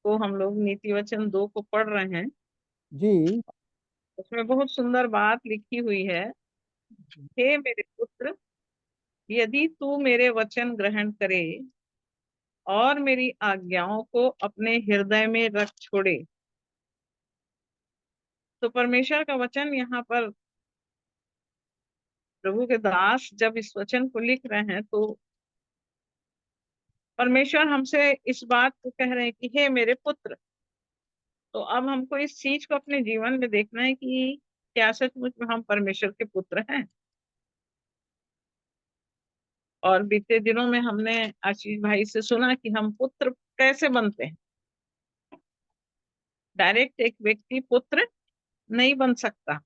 को हम लोग नीति वचन 2 को पढ़ रहे हैं। जी। उसमें बहुत सुंदर बात लिखी हुई है। हे मेरे पुत्र, यदि तू मेरे वचन ग्रहण करे और मेरी आज्ञाओं को अपने हृदय में रख छोड़े। तो परमेश्वर का वचन यहाँ पर प्रभु के दास जब इस वचन को लिख रहे हैं तो परमेश्वर हमसे इस बात को कह रहे हैं कि हे मेरे पुत्र। तो अब हमको इस चीज को अपने जीवन में देखना है कि क्या सचमुच में हम परमेश्वर के पुत्र हैं। और बीते दिनों में हमने आशीष भाई से सुना कि हम पुत्र कैसे बनते हैं। डायरेक्ट एक व्यक्ति पुत्र नहीं बन सकता,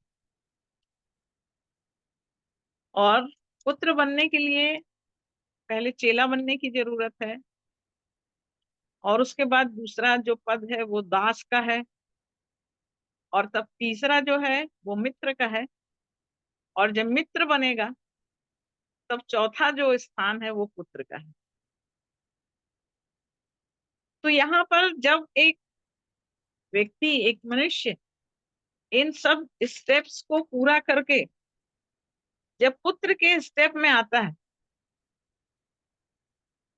और पुत्र बनने के लिए पहले चेला बनने की जरूरत है, और उसके बाद दूसरा जो पद है वो दास का है, और तब तीसरा जो है वो मित्र का है, और जब मित्र बनेगा तब चौथा जो स्थान है वो पुत्र का है। तो यहाँ पर जब एक व्यक्ति, एक मनुष्य इन सब स्टेप्स को पूरा करके जब पुत्र के स्टेप में आता है,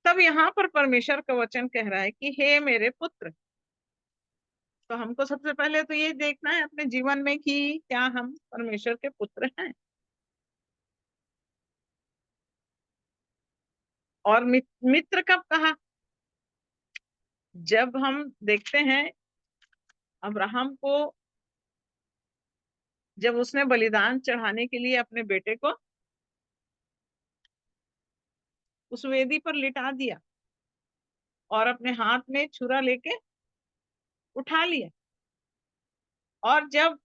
तब यहाँ पर परमेश्वर का वचन कह रहा है कि हे मेरे पुत्र। तो हमको सबसे पहले तो ये देखना है अपने जीवन में कि क्या हम परमेश्वर के पुत्र हैं। और मित्र कब कहा? जब हम देखते हैं अब्राहम को, जब उसने बलिदान चढ़ाने के लिए अपने बेटे को उस वेदी पर लिटा दिया और अपने हाथ में छुरा लेके उठा लिया, और जब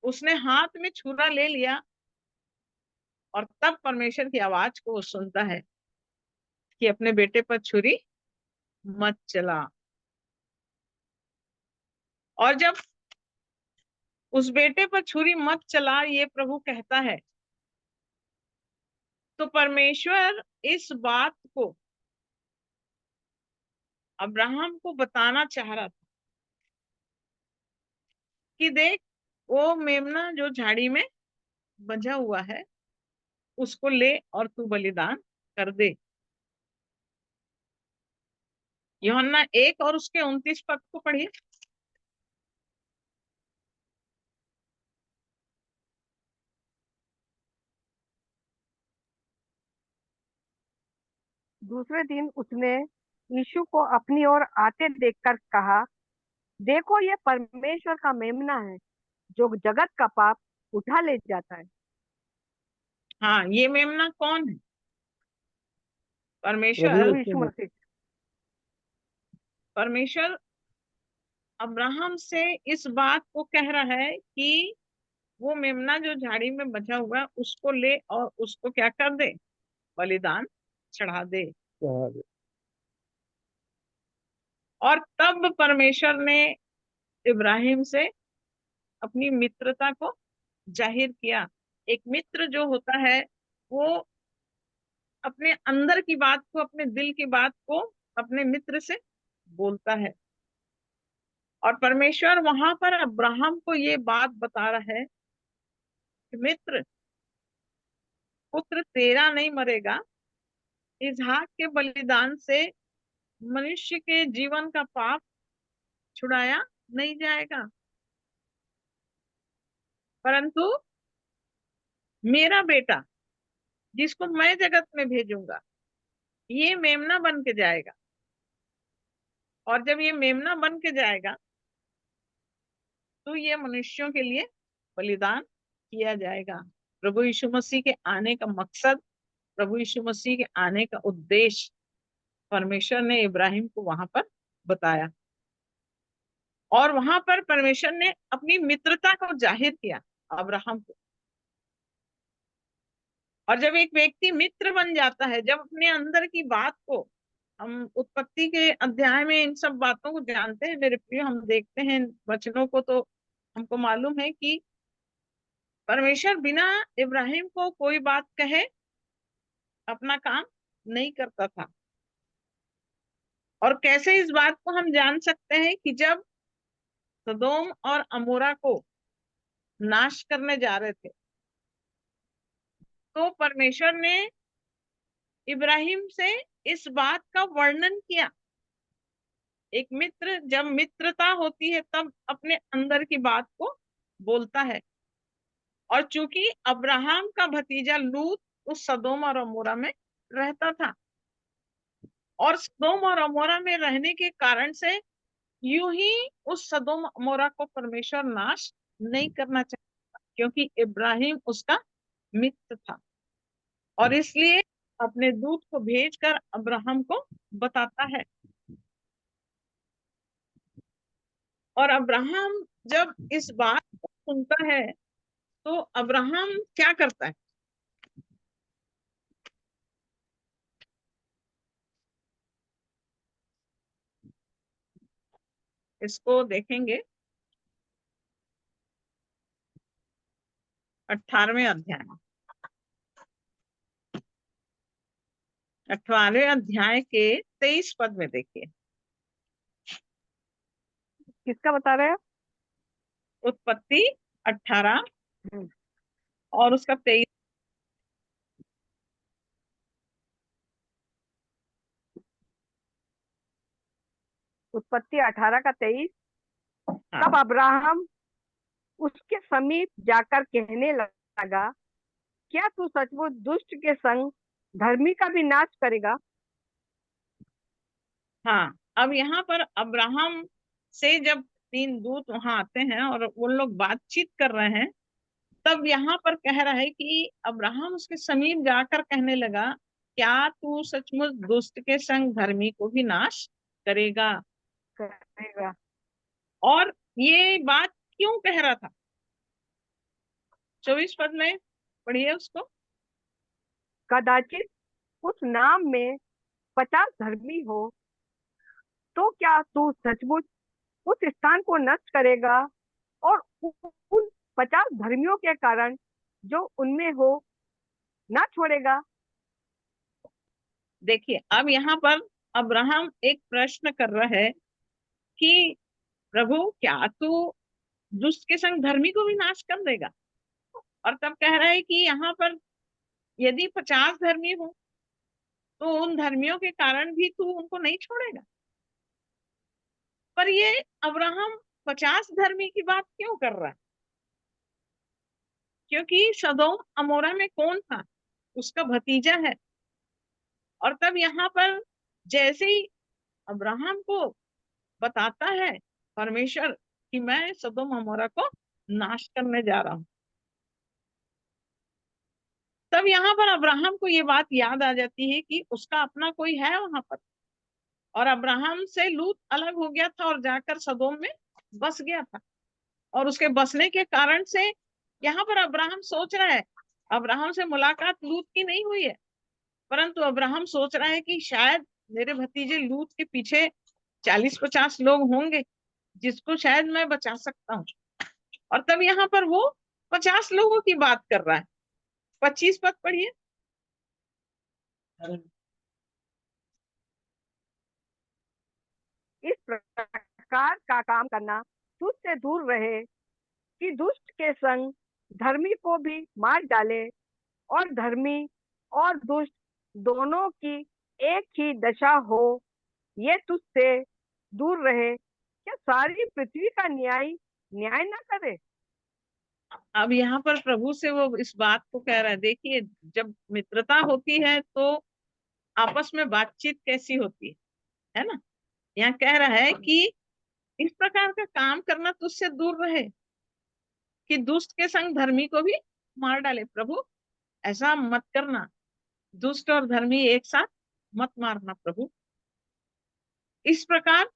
उसने हाथ में छुरा ले लिया और तब परमेश्वर की आवाज को वो सुनता है कि अपने बेटे पर छुरी मत चला। और जब उस बेटे पर छुरी मत चला ये प्रभु कहता है, तो परमेश्वर इस बात को अब्राहम को बताना चाह रहा था कि देख, वो मेमना जो झाड़ी में बंधा हुआ है उसको ले और तू बलिदान कर दे। यूहन्ना 1 और उसके 29 पद को पढ़िए। दूसरे दिन उसने यीशु को अपनी ओर आते देखकर कहा, देखो ये परमेश्वर का मेमना है जो जगत का पाप उठा ले जाता है। हाँ, ये मेमना कौन है? प्रभु परमेश्वर। प्रभु यीशु यीशु मसीह। मसीह। परमेश्वर अब्राहम से इस बात को कह रहा है कि वो मेमना जो झाड़ी में बचा हुआ है उसको ले और उसको क्या कर दे? बलिदान चढ़ा दे। और तब परमेश्वर ने इब्राहिम से अपनी मित्रता को जाहिर किया। एक मित्र जो होता है वो अपने अंदर की बात को, अपने दिल की बात को अपने मित्र से बोलता है। और परमेश्वर वहां पर अब्राहम को ये बात बता रहा है कि मित्र, पुत्र तेरा नहीं मरेगा, इसहाक के बलिदान से मनुष्य के जीवन का पाप छुड़ाया नहीं जाएगा, परंतु मेरा बेटा जिसको मैं जगत में भेजूंगा ये मेमना बन के जाएगा। और जब ये मेमना बन के जाएगा तो ये मनुष्यों के लिए बलिदान किया जाएगा। प्रभु यीशु मसीह के आने का मकसद, प्रभु यीशु मसीह के आने का उद्देश्य परमेश्वर ने इब्राहिम को वहां पर बताया, और वहां पर परमेश्वर ने अपनी मित्रता को जाहिर किया अब्राहम को। और जब एक व्यक्ति मित्र बन जाता है, जब अपने अंदर की बात को, हम उत्पत्ति के अध्याय में इन सब बातों को जानते हैं मेरे प्रिय, हम देखते हैं वचनों को तो हमको मालूम है कि परमेश्वर बिना इब्राहिम को कोई बात कहे अपना काम नहीं करता था। और कैसे इस बात को हम जान सकते हैं कि जब सदोम और अमोरा को नाश करने जा रहे थे, तो परमेश्वर ने इब्राहिम से इस बात का वर्णन किया। एक मित्र जब मित्रता होती है तब अपने अंदर की बात को बोलता है। और चूंकि अब्राहम का भतीजा लूत उस सदोम और अमोरा में रहता था, और सदोम और अमोरा में रहने के कारण से यूं ही उस सदोम अमोरा को परमेश्वर नाश नहीं करना चाहता, क्योंकि इब्राहिम उसका मित्र था। और इसलिए अपने दूत को भेजकर अब्राहम को बताता है। और अब्राहम जब इस बात को सुनता है तो अब्राहम क्या करता है? इसको देखेंगे 18वें अध्याय में। 18वें अध्याय के 23 पद में देखिए। किसका बता रहे हैं? उत्पत्ति 18 हम्म, और उसका 23। उत्पत्ति 18 का 23। तब हाँ अब्राहम उसके समीप जाकर कहने लगा, क्या तू सचमुच दुष्ट के संग धर्मी का भी नाश करेगा? हाँ, अब यहाँ पर अब्राहम से जब 3 दूत वहां आते हैं और उन लोग बातचीत कर रहे हैं, तब यहाँ पर कह रहा है कि अब्राहम उसके समीप जाकर कहने लगा, क्या तू सचमुच दुष्ट के संग धर्मी को भी नाश करेगा? करेगा। और ये बात क्यों कह रहा था? 24 पद में पढ़िए उसको। कदाचित उस नाम में 50 धर्मी हो, तो क्या तू सचमुच उस स्थान को नष्ट करेगा और उन 50 धर्मियों के कारण जो उनमें हो ना छोड़ेगा? देखिए, अब यहाँ पर अब्राहम एक प्रश्न कर रहा है कि प्रभु, क्या तू दुष्ट के संग धर्मी को भी नाश कर देगा? और तब कह रहा है कि यहाँ पर यदि 50 धर्मी हो तो उन धर्मियों के कारण भी तू उनको नहीं छोड़ेगा। पर ये अब्राहम 50 धर्मी की बात क्यों कर रहा है? क्योंकि सदोम अमोरा में कौन था? उसका भतीजा है। और तब यहाँ पर जैसे ही अब्राहम को बताता है परमेश्वर कि मैं सदोम अमोरा को नाश करने जा रहा हूं, तब यहाँ पर अब्राहम को ये बात याद आ जाती है कि उसका अपना कोई है वहां पर। और अब्राहम से लूत अलग हो गया था और जाकर सदोम में बस गया था। और उसके बसने के कारण से यहाँ पर अब्राहम सोच रहा है, अब्राहम से मुलाकात लूत की नहीं हुई है, परंतु अब्राहम सोच रहा है कि शायद मेरे भतीजे लूत के पीछे 40-50 लोग होंगे जिसको शायद मैं बचा सकता हूँ। और तब यहाँ पर वो 50 लोगों की बात कर रहा है। 25 पद पढ़िए। इस प्रकार का काम करना तुझसे दूर रहे कि दुष्ट के संग धर्मी को भी मार डाले, और धर्मी और दुष्ट दोनों की एक ही दशा हो। ये तुझसे दूर रहे, क्या सारी पृथ्वी का न्याय न्याय ना करे? अब यहाँ पर प्रभु से वो इस बात को कह रहा है। देखिए, जब मित्रता होती है तो आपस में बातचीत कैसी होती है ना? यहाँ कह रहा है कि इस प्रकार का काम करना तुझसे दूर रहे कि दुष्ट के संग धर्मी को भी मार डाले। प्रभु, ऐसा मत करना। दुष्ट और धर्मी एक साथ मत मारना प्रभु। इस प्रकार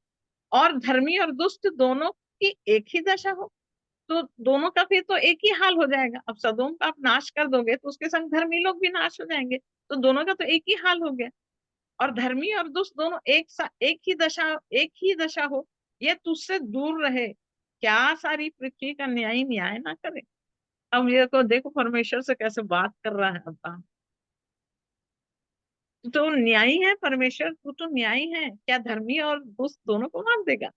और धर्मी और दुष्ट दोनों की एक ही दशा हो तो दोनों का फिर तो एक ही हाल हो जाएगा। अब सदोम का आप नाश कर दोगे तो उसके संग धर्मी लोग भी नाश हो जाएंगे, तो दोनों का तो एक ही हाल हो गया। और धर्मी और दुष्ट दोनों एक ही दशा हो, ये तुझसे दूर रहे, क्या सारी पृथ्वी का न्याय न्याय ना करे। अब ये को देखो परमेश्वर से कैसे बात कर रहा है अब्राहम। तू तो न्यायी है परमेश्वर, तू तो न्यायी है, क्या धर्मी और दुष्ट दोनों को मार देगा?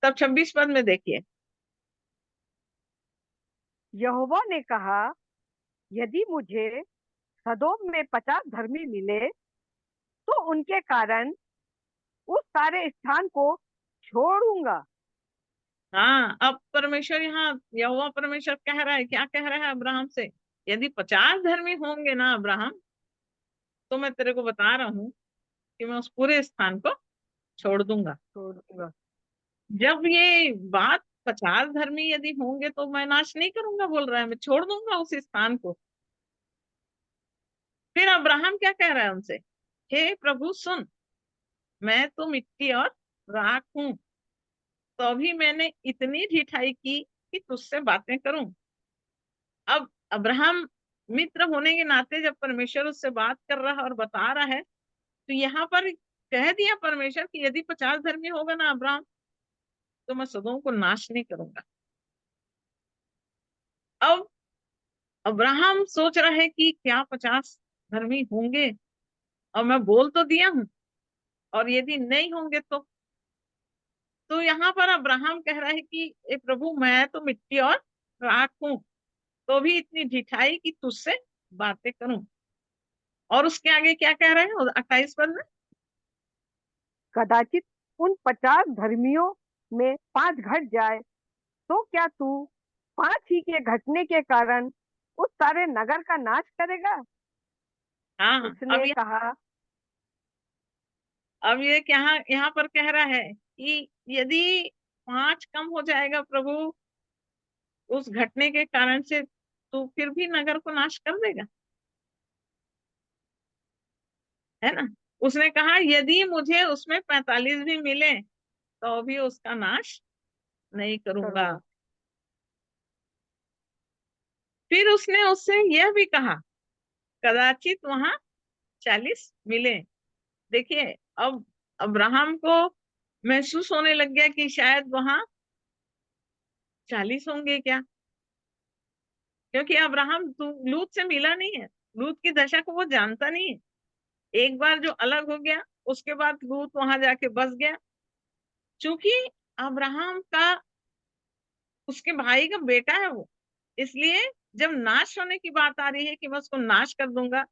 तब 26 पद में देखिए। यहोवा ने कहा, यदि मुझे सदोम में 50 धर्मी मिले तो उनके कारण उस सारे स्थान को छोड़ूंगा। हाँ, अब परमेश्वर यहाँ यहोवा परमेश्वर कह रहा है, क्या कह रहा है अब्राहम से? यदि 50 धर्मी होंगे ना अब्राहम, तो मैं तेरे को बता रहा हूँ कि मैं उस पूरे स्थान को छोड़ दूंगा। छोड़ूंगा। जब ये बात 50 धर्मी यदि होंगे तो मैं नाश नहीं करूंगा बोल रहा है, मैं छोड़ दूंगा उस स्थान को। फिर अब्राहम क्या कह रहा है उनसे? हे प्रभु सुन, मैं तो मिट्टी और राख हूं, तो अभी मैंने इतनी ढिठाई की कि तुझसे बातें करूं। अब अब्राहम मित्र होने के नाते जब परमेश्वर उससे बात कर रहा है और बता रहा है, तो यहाँ पर कह दिया परमेश्वर कि यदि 50 धर्मी होगा ना अब्राहम, तो मैं सदोम को नाश नहीं करूंगा। अब अब्राहम सोच रहा है कि क्या 50 धर्मी होंगे, और मैं बोल तो दिया हूं, और यदि नहीं होंगे तो यहाँ पर अब्राहम कह रहा है कि ए प्रभु, मैं तो मिट्टी और राख हूं, तो भी इतनी ढिठाई कि तुझसे बातें करूं। और उसके आगे क्या कह रहे हैं 28 पद में? कदाचित उन 50 धर्मियों में 5 घट जाए तो क्या तू 5 ही के घटने के कारण उस सारे नगर का नाश करेगा? हाँ, उसने कहा। अब ये क्या यहाँ पर कह रहा है कि यदि 5 कम हो जाएगा प्रभु उस घटने के कारण से, तो फिर भी नगर को नाश कर देगा, है ना? उसने कहा यदि मुझे उसमें 45 भी मिले तो भी उसका नाश नहीं करूंगा। करूंगा। फिर उसने उससे यह भी कहा, कदाचित वहां 40 मिले। देखिए, अब अब्राहम को महसूस होने लग गया कि शायद वहां 40 होंगे क्या, क्योंकि अब्राहम लूत से मिला नहीं है, लूत की दशा को वो जानता नहीं है। एक बार जो अलग हो गया, उसके बाद लूत वहां जाके बस गया। चूंकि अब्राहम का उसके भाई का बेटा है वो, इसलिए जब नाश होने की बात आ रही है कि मैं उसको नाश कर दूंगा,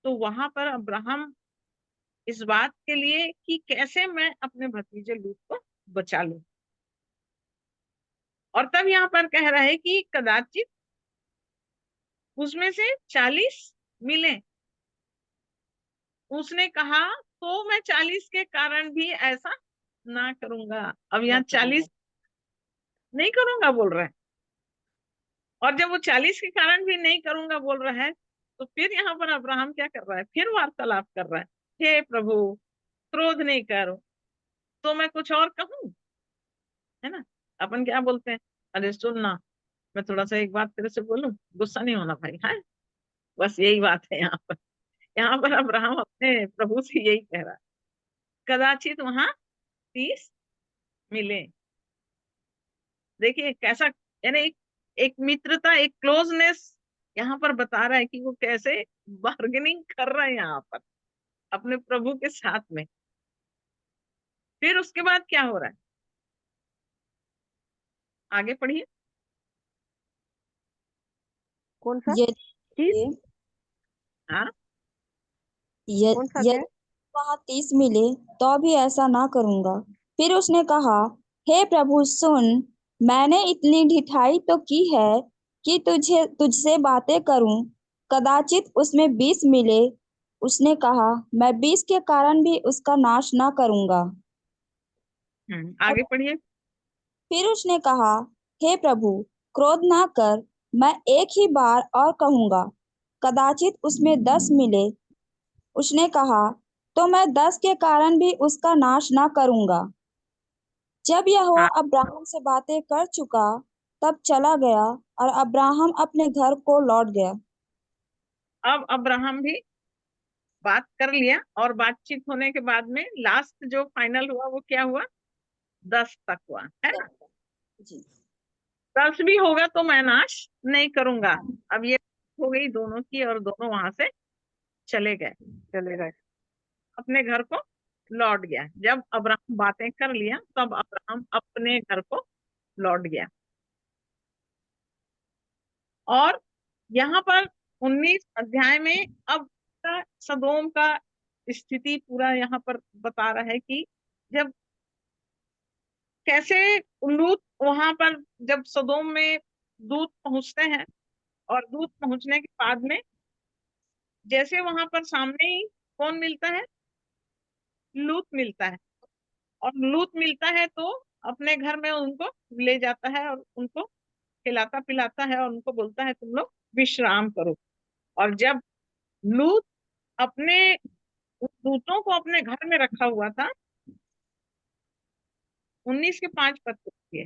तो वहां पर अब्राहम इस बात के लिए कि कैसे मैं अपने भतीजे लूत को बचा लूं। और तब यहाँ पर कह रहा है कि कदाचित उसमें से 40 मिले। उसने कहा तो मैं 40 के कारण भी ऐसा ना करूंगा। अब ना यहाँ करूंगा। 40 नहीं करूंगा बोल रहा है, और जब वो 40 के कारण भी नहीं करूंगा बोल रहा है, तो फिर यहाँ पर अब्राहम क्या कर रहा है? फिर वार्तालाप कर रहा है, हे प्रभु क्रोध नहीं करो, तो मैं कुछ और कहूं, है ना? अपन क्या बोलते हैं, अरे सुन ना, मैं थोड़ा सा एक बात तेरे से बोलूं, गुस्सा नहीं होना भाई, है? बस यही बात है यहाँ पर। यहाँ पर अब्राहम अपने प्रभु से यही कह रहा है, कदाचित वहां 30 मिले। देखिए कैसा, यानी एक मित्रता, एक क्लोजनेस यहाँ पर बता रहा है कि वो कैसे बार्गेनिंग कर रहा है यहाँ पर अपने प्रभु के साथ में। फिर उसके बाद क्या हो रहा है, आगे पढ़िए। कौन सा चीज? यदि हाँ, कौन सा यदि थे? वहां 30 मिले तो भी ऐसा ना करूंगा। फिर उसने कहा, हे प्रभु सुन, मैंने इतनी ढिठाई तो की है कि तुझसे बातें करूं। कदाचित उसमें 20 मिले। उसने कहा, मैं 20 के कारण भी उसका नाश ना करूंगा। आगे पढ़िए। फिर उसने कहा, हे प्रभु क्रोध ना कर, मैं एक ही बार और कहूंगा, कदाचित उसमें 10 मिले। उसने कहा, तो मैं 10 के कारण भी उसका नाश ना करूंगा। जब यहोवा हाँ, अब्राहम से बातें कर चुका, तब चला गया और अब्राहम अपने घर को लौट गया। अब अब्राहम भी बात कर लिया, और बातचीत होने के बाद में लास्ट जो फाइनल हुआ वो क्या हुआ? 10 तक हुआ, है ना? जी। 10 भी होगा तो मैं नाश नहीं करूंगा। अब ये हो गई दोनों की, और दोनों वहां से चले गए, चले गए। अपने घर को लौट गया। जब अब्राहम बातें कर लिया तब अब्राहम अपने घर को लौट गया। और यहाँ पर 19 अध्याय में अब सदोम का स्थिति पूरा यहाँ पर बता रहा है कि जब कैसे लूत वहां पर, जब सदोम में दूत पहुंचते हैं और दूत पहुंचने के बाद में जैसे वहां पर सामने ही कौन मिलता है, लूत मिलता है। और लूत मिलता है तो अपने घर में उनको ले जाता है और उनको खिलाता पिलाता है और उनको बोलता है तुम लोग विश्राम करो। और जब लूत अपने उन दूतों को अपने घर में रखा हुआ था, 19 के 5 पद है।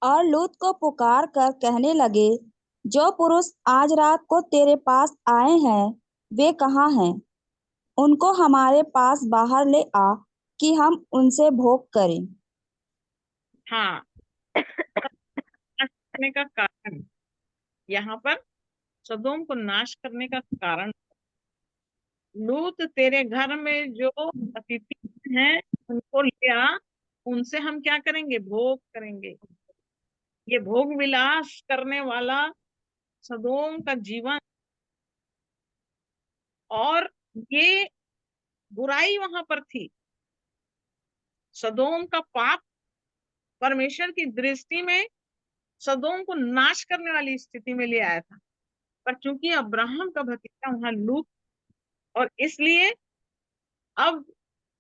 और लूत को पुकार कर कहने लगे, जो पुरुष आज रात को तेरे पास आए हैं वे कहाँ हैं? उनको हमारे पास बाहर ले आ कि हम उनसे भोग करें। हाँ, नाश करने का कारण, यहाँ पर सदोम को नाश करने का कारण, लूत तेरे घर में जो अतिथि हैं उनको ले आ, उनसे हम क्या करेंगे, भोग करेंगे। ये भोग विलास करने वाला सदोम का जीवन, और ये बुराई वहां पर थी। सदोम का पाप परमेश्वर की दृष्टि में सदोम को नाश करने वाली स्थिति में ले आया था। पर चूंकि अब्राहम का भतीजा वहां लूत, और इसलिए अब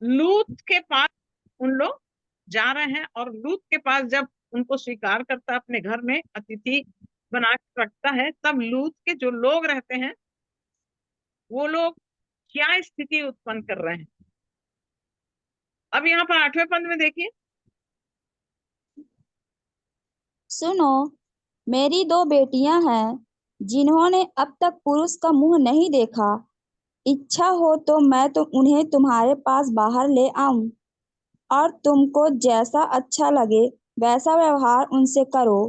लूत के पास उन लोग जा रहे हैं। और लूत के पास जब उनको स्वीकार करता है, अपने घर में अतिथि बना के रखता है, तब लूत के जो लोग रहते हैं वो लोग क्या स्थिति उत्पन्न कर रहे हैं। अब यहाँ पर 8वें पद में देखिए, सुनो, मेरी 2 बेटियां हैं जिन्होंने अब तक पुरुष का मुंह नहीं देखा। इच्छा हो तो मैं तो उन्हें तुम्हारे पास बाहर ले आऊं और तुमको जैसा अच्छा लगे वैसा व्यवहार उनसे करो,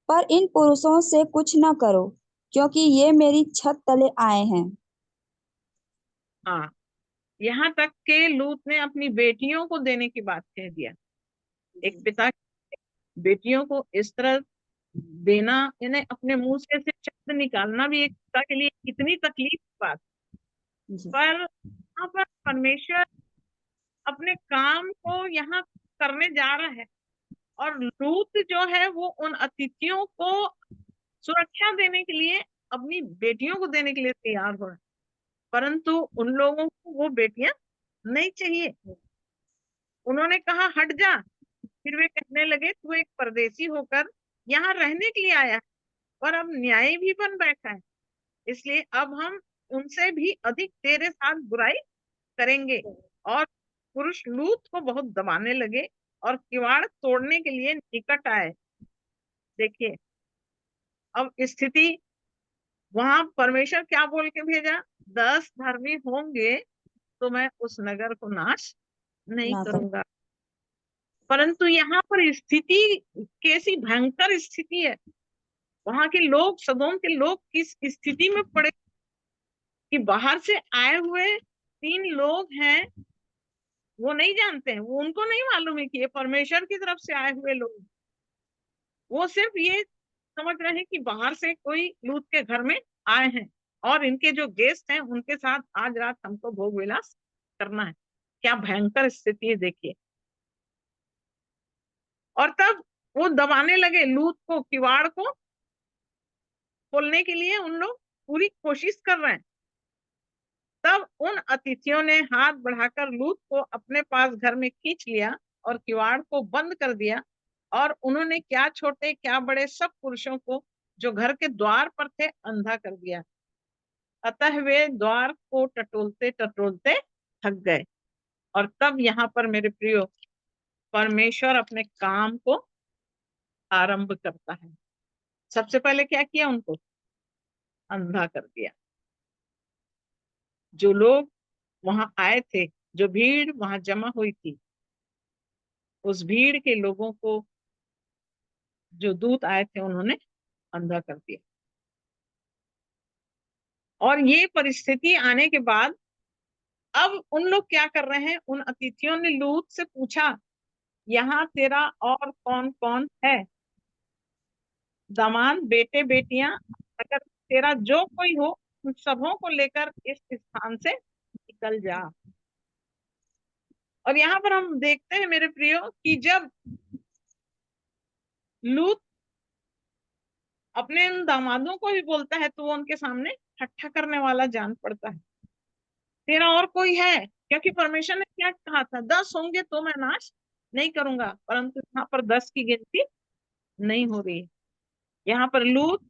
पर इन पुरुषों से कुछ न करो, क्योंकि ये मेरी छत तले आए हैं। हाँ, यहाँ तक के लूत ने अपनी बेटियों को देने की बात कह दिया। एक पिता बेटियों को इस तरह देना, यानी अपने मुंह से शब्द निकालना भी एक पिता के लिए कितनी तकलीफ की बात। जी। पर यहाँ पर परमेश्वर अपने काम को यहाँ करने जा रहा है, और लूत जो है वो उन अतिथियों को सुरक्षा देने के लिए, अपनी बेटियों को देने के लिए तैयार हो रहा है। परंतु उन लोगों को वो बेटियां नहीं चाहिए। उन्होंने कहा हट जा। फिर वे कहने लगे तू एक परदेसी होकर यहाँ रहने के लिए आया है, और अब न्याय भी बन बैठा है, इसलिए अब हम उनसे भी अधिक तेरे साथ बुराई करेंगे। और पुरुष लूत को बहुत दबाने लगे और किवाड़ तोड़ने के लिए निकट आए। देखिए अब स्थिति, वहां परमेश्वर क्या बोल के भेजा, 10 धर्मी होंगे तो मैं उस नगर को नाश नहीं ना कर। करूंगा। परंतु यहाँ पर स्थिति कैसी भयंकर स्थिति है। वहां के लोग, सदोम के लोग किस स्थिति में पड़े कि बाहर से आए हुए 3 लोग हैं, वो नहीं जानते हैं, वो उनको नहीं मालूम है कि ये परमेश्वर की तरफ से आए हुए लोग। वो सिर्फ ये समझ रहे हैं कि बाहर से कोई लूत के घर में आए हैं और इनके जो गेस्ट हैं उनके साथ आज रात हमको भोग विलास करना है। क्या भयंकर स्थिति है देखिए। और तब वो दबाने लगे लूत को, किवाड़ को खोलने के लिए उन लोग पूरी कोशिश कर रहे हैं। तब उन अतिथियों ने हाथ बढ़ाकर लूत को अपने पास घर में खींच लिया और किवाड़ को बंद कर दिया। और उन्होंने क्या छोटे क्या बड़े सब पुरुषों को जो घर के द्वार पर थे अंधा कर दिया। अतः वे द्वार को टटोलते टटोलते थक गए। और तब यहाँ पर मेरे प्रियो, परमेश्वर अपने काम को आरंभ करता है। सबसे पहले क्या किया, उनको अंधा कर दिया। जो लोग वहां आए थे, जो भीड़ वहां जमा हुई थी, उस भीड़ के लोगों को जो दूत आए थे उन्होंने अंधा कर दिया। और ये परिस्थिति आने के बाद अब उन लोग क्या कर रहे हैं, उन अतिथियों ने लूत से पूछा, यहाँ तेरा और कौन कौन है, दामाद बेटे बेटियां, अगर तेरा जो कोई हो उन सबों को लेकर इस स्थान से निकल जा। और यहाँ पर हम देखते हैं मेरे प्रियो कि जब लूत अपने इन दामादों को भी बोलता है तो वो उनके सामने ठट्ठा करने वाला जान पड़ता है। तेरा और कोई है, क्योंकि परमेश्वर ने क्या कहा था, 10 होंगे तो मैं नाश नहीं करूंगा, परंतु यहाँ पर 10 की गिनती नहीं हो रही है। यहाँ पर लूत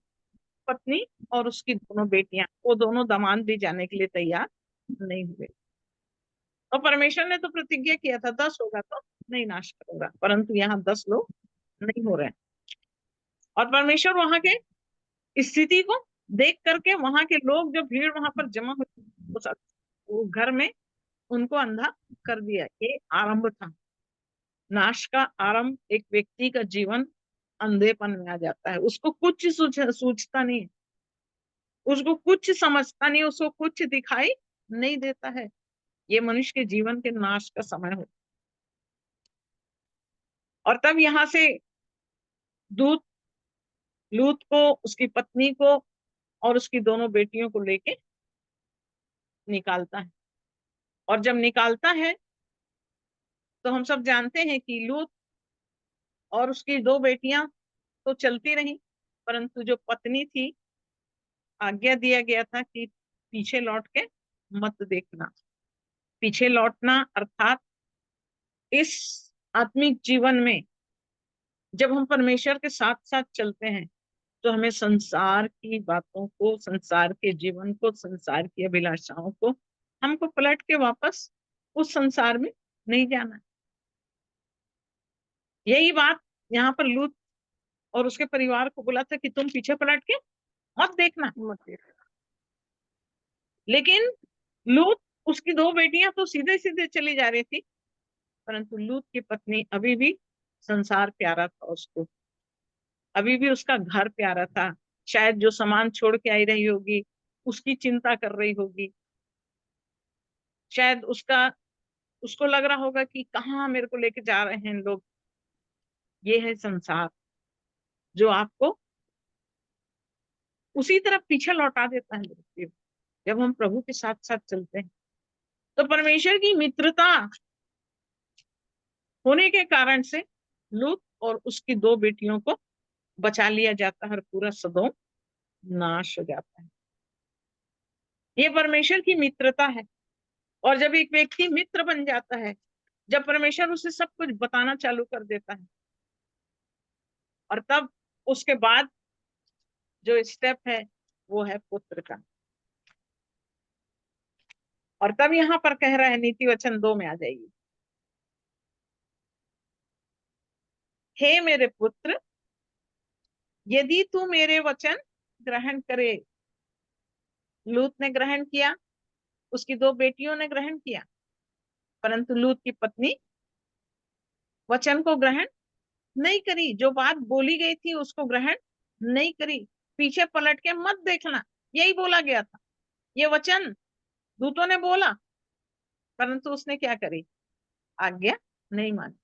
पत्नी और उसकी दोनों बेटियां, वो दोनों दामाद भी जाने के लिए तैयार नहीं हुए। और परमेश्वर ने तो प्रतिज्ञा किया था 10 होगा तो नहीं नाश करूंगा, परंतु यहाँ 10 लोग नहीं हो रहे हैं। और परमेश्वर वहां के स्थिति को देख करके, वहां के लोग जो भीड़ वहां पर जमा हुई, वो घर में उनको अंधा कर दिया। ये आरंभ था, नाश का आरंभ। एक व्यक्ति का जीवन अंधेपन में आ जाता है, उसको कुछ सूझता नहीं, उसको कुछ समझता नहीं, उसको कुछ दिखाई नहीं देता है। ये मनुष्य के जीवन के नाश का समय हो। और तब यहां से दूत लूत को, उसकी पत्नी को और उसकी दोनों बेटियों को लेके निकालता है। और जब निकालता है तो हम सब जानते हैं कि लूत और उसकी 2 बेटियां तो चलती रही, परंतु जो पत्नी थी, आज्ञा दिया गया था कि पीछे लौट के मत देखना। पीछे लौटना अर्थात इस आत्मिक जीवन में जब हम परमेश्वर के साथ साथ चलते हैं तो हमें संसार की बातों को, संसार के जीवन को, संसार की अभिलाषाओं को, हमको पलट के वापस उस संसार में नहीं जाना। यही बात यहाँ पर लूत और उसके परिवार को बोला था कि तुम पीछे पलट के मत देखना। लेकिन लूत, उसकी 2 बेटियां तो सीधे सीधे चली जा रही थी, परंतु लूत की पत्नी अभी भी संसार प्यारा था उसको, अभी भी उसका घर प्यारा था। शायद जो सामान छोड़ के आई रही होगी उसकी चिंता कर रही होगी, शायद उसको लग रहा होगा कि कहाँ मेरे को लेके जा रहे हैं लोग। ये है संसार जो आपको उसी तरफ पीछे लौटा देता है। जब हम प्रभु के साथ साथ चलते हैं तो परमेश्वर की मित्रता होने के कारण से लूत और उसकी 2 बेटियों को बचा लिया जाता है और पूरा सदोम नाश हो जाता है। ये परमेश्वर की मित्रता है। और जब एक व्यक्ति मित्र बन जाता है, जब परमेश्वर उसे सब कुछ बताना चालू कर देता है, और तब उसके बाद जो स्टेप है वो है पुत्र का। और तब यहाँ पर कह रहा है, नीति वचन 2 में आ जाइए, हे मेरे पुत्र, यदि तू मेरे वचन ग्रहण करे। लूत ने ग्रहण किया, उसकी 2 बेटियों ने ग्रहण किया, परंतु लूत की पत्नी वचन को ग्रहण नहीं करी। जो बात बोली गई थी उसको ग्रहण नहीं करी। पीछे पलट के मत देखना, यही बोला गया था, ये वचन दूतों ने बोला, परंतु उसने क्या करी, आज्ञा नहीं मानी।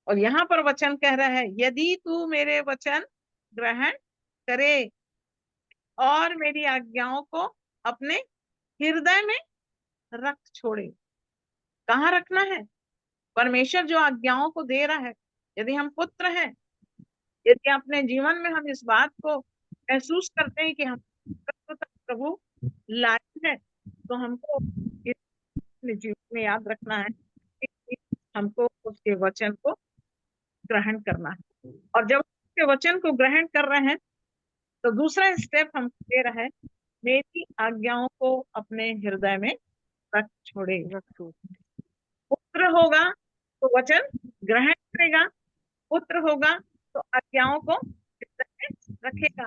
और यहाँ पर वचन कह रहा है, यदि तू मेरे वचन ग्रहण करे और मेरी आज्ञाओं को अपने हृदय में रख छोड़े। कहाँ रखना है, परमेश्वर जो आज्ञाओं को दे रहा है, यदि हम पुत्र हैं, यदि अपने जीवन में हम इस बात को महसूस करते हैं कि हम प्रभु लायक है, तो हमको अपने जीवन में याद रखना है कि हमको उसके वचन को ग्रहण करना है। और जब उसके वचन को ग्रहण कर रहे हैं तो दूसरा स्टेप हम दे रहा है, मेरी आज्ञाओं को अपने हृदय में रख छोड़े। पुत्र होगा तो वचन ग्रहण करेगा, पुत्र होगा तो आज्ञाओं को हृदय में रखेगा।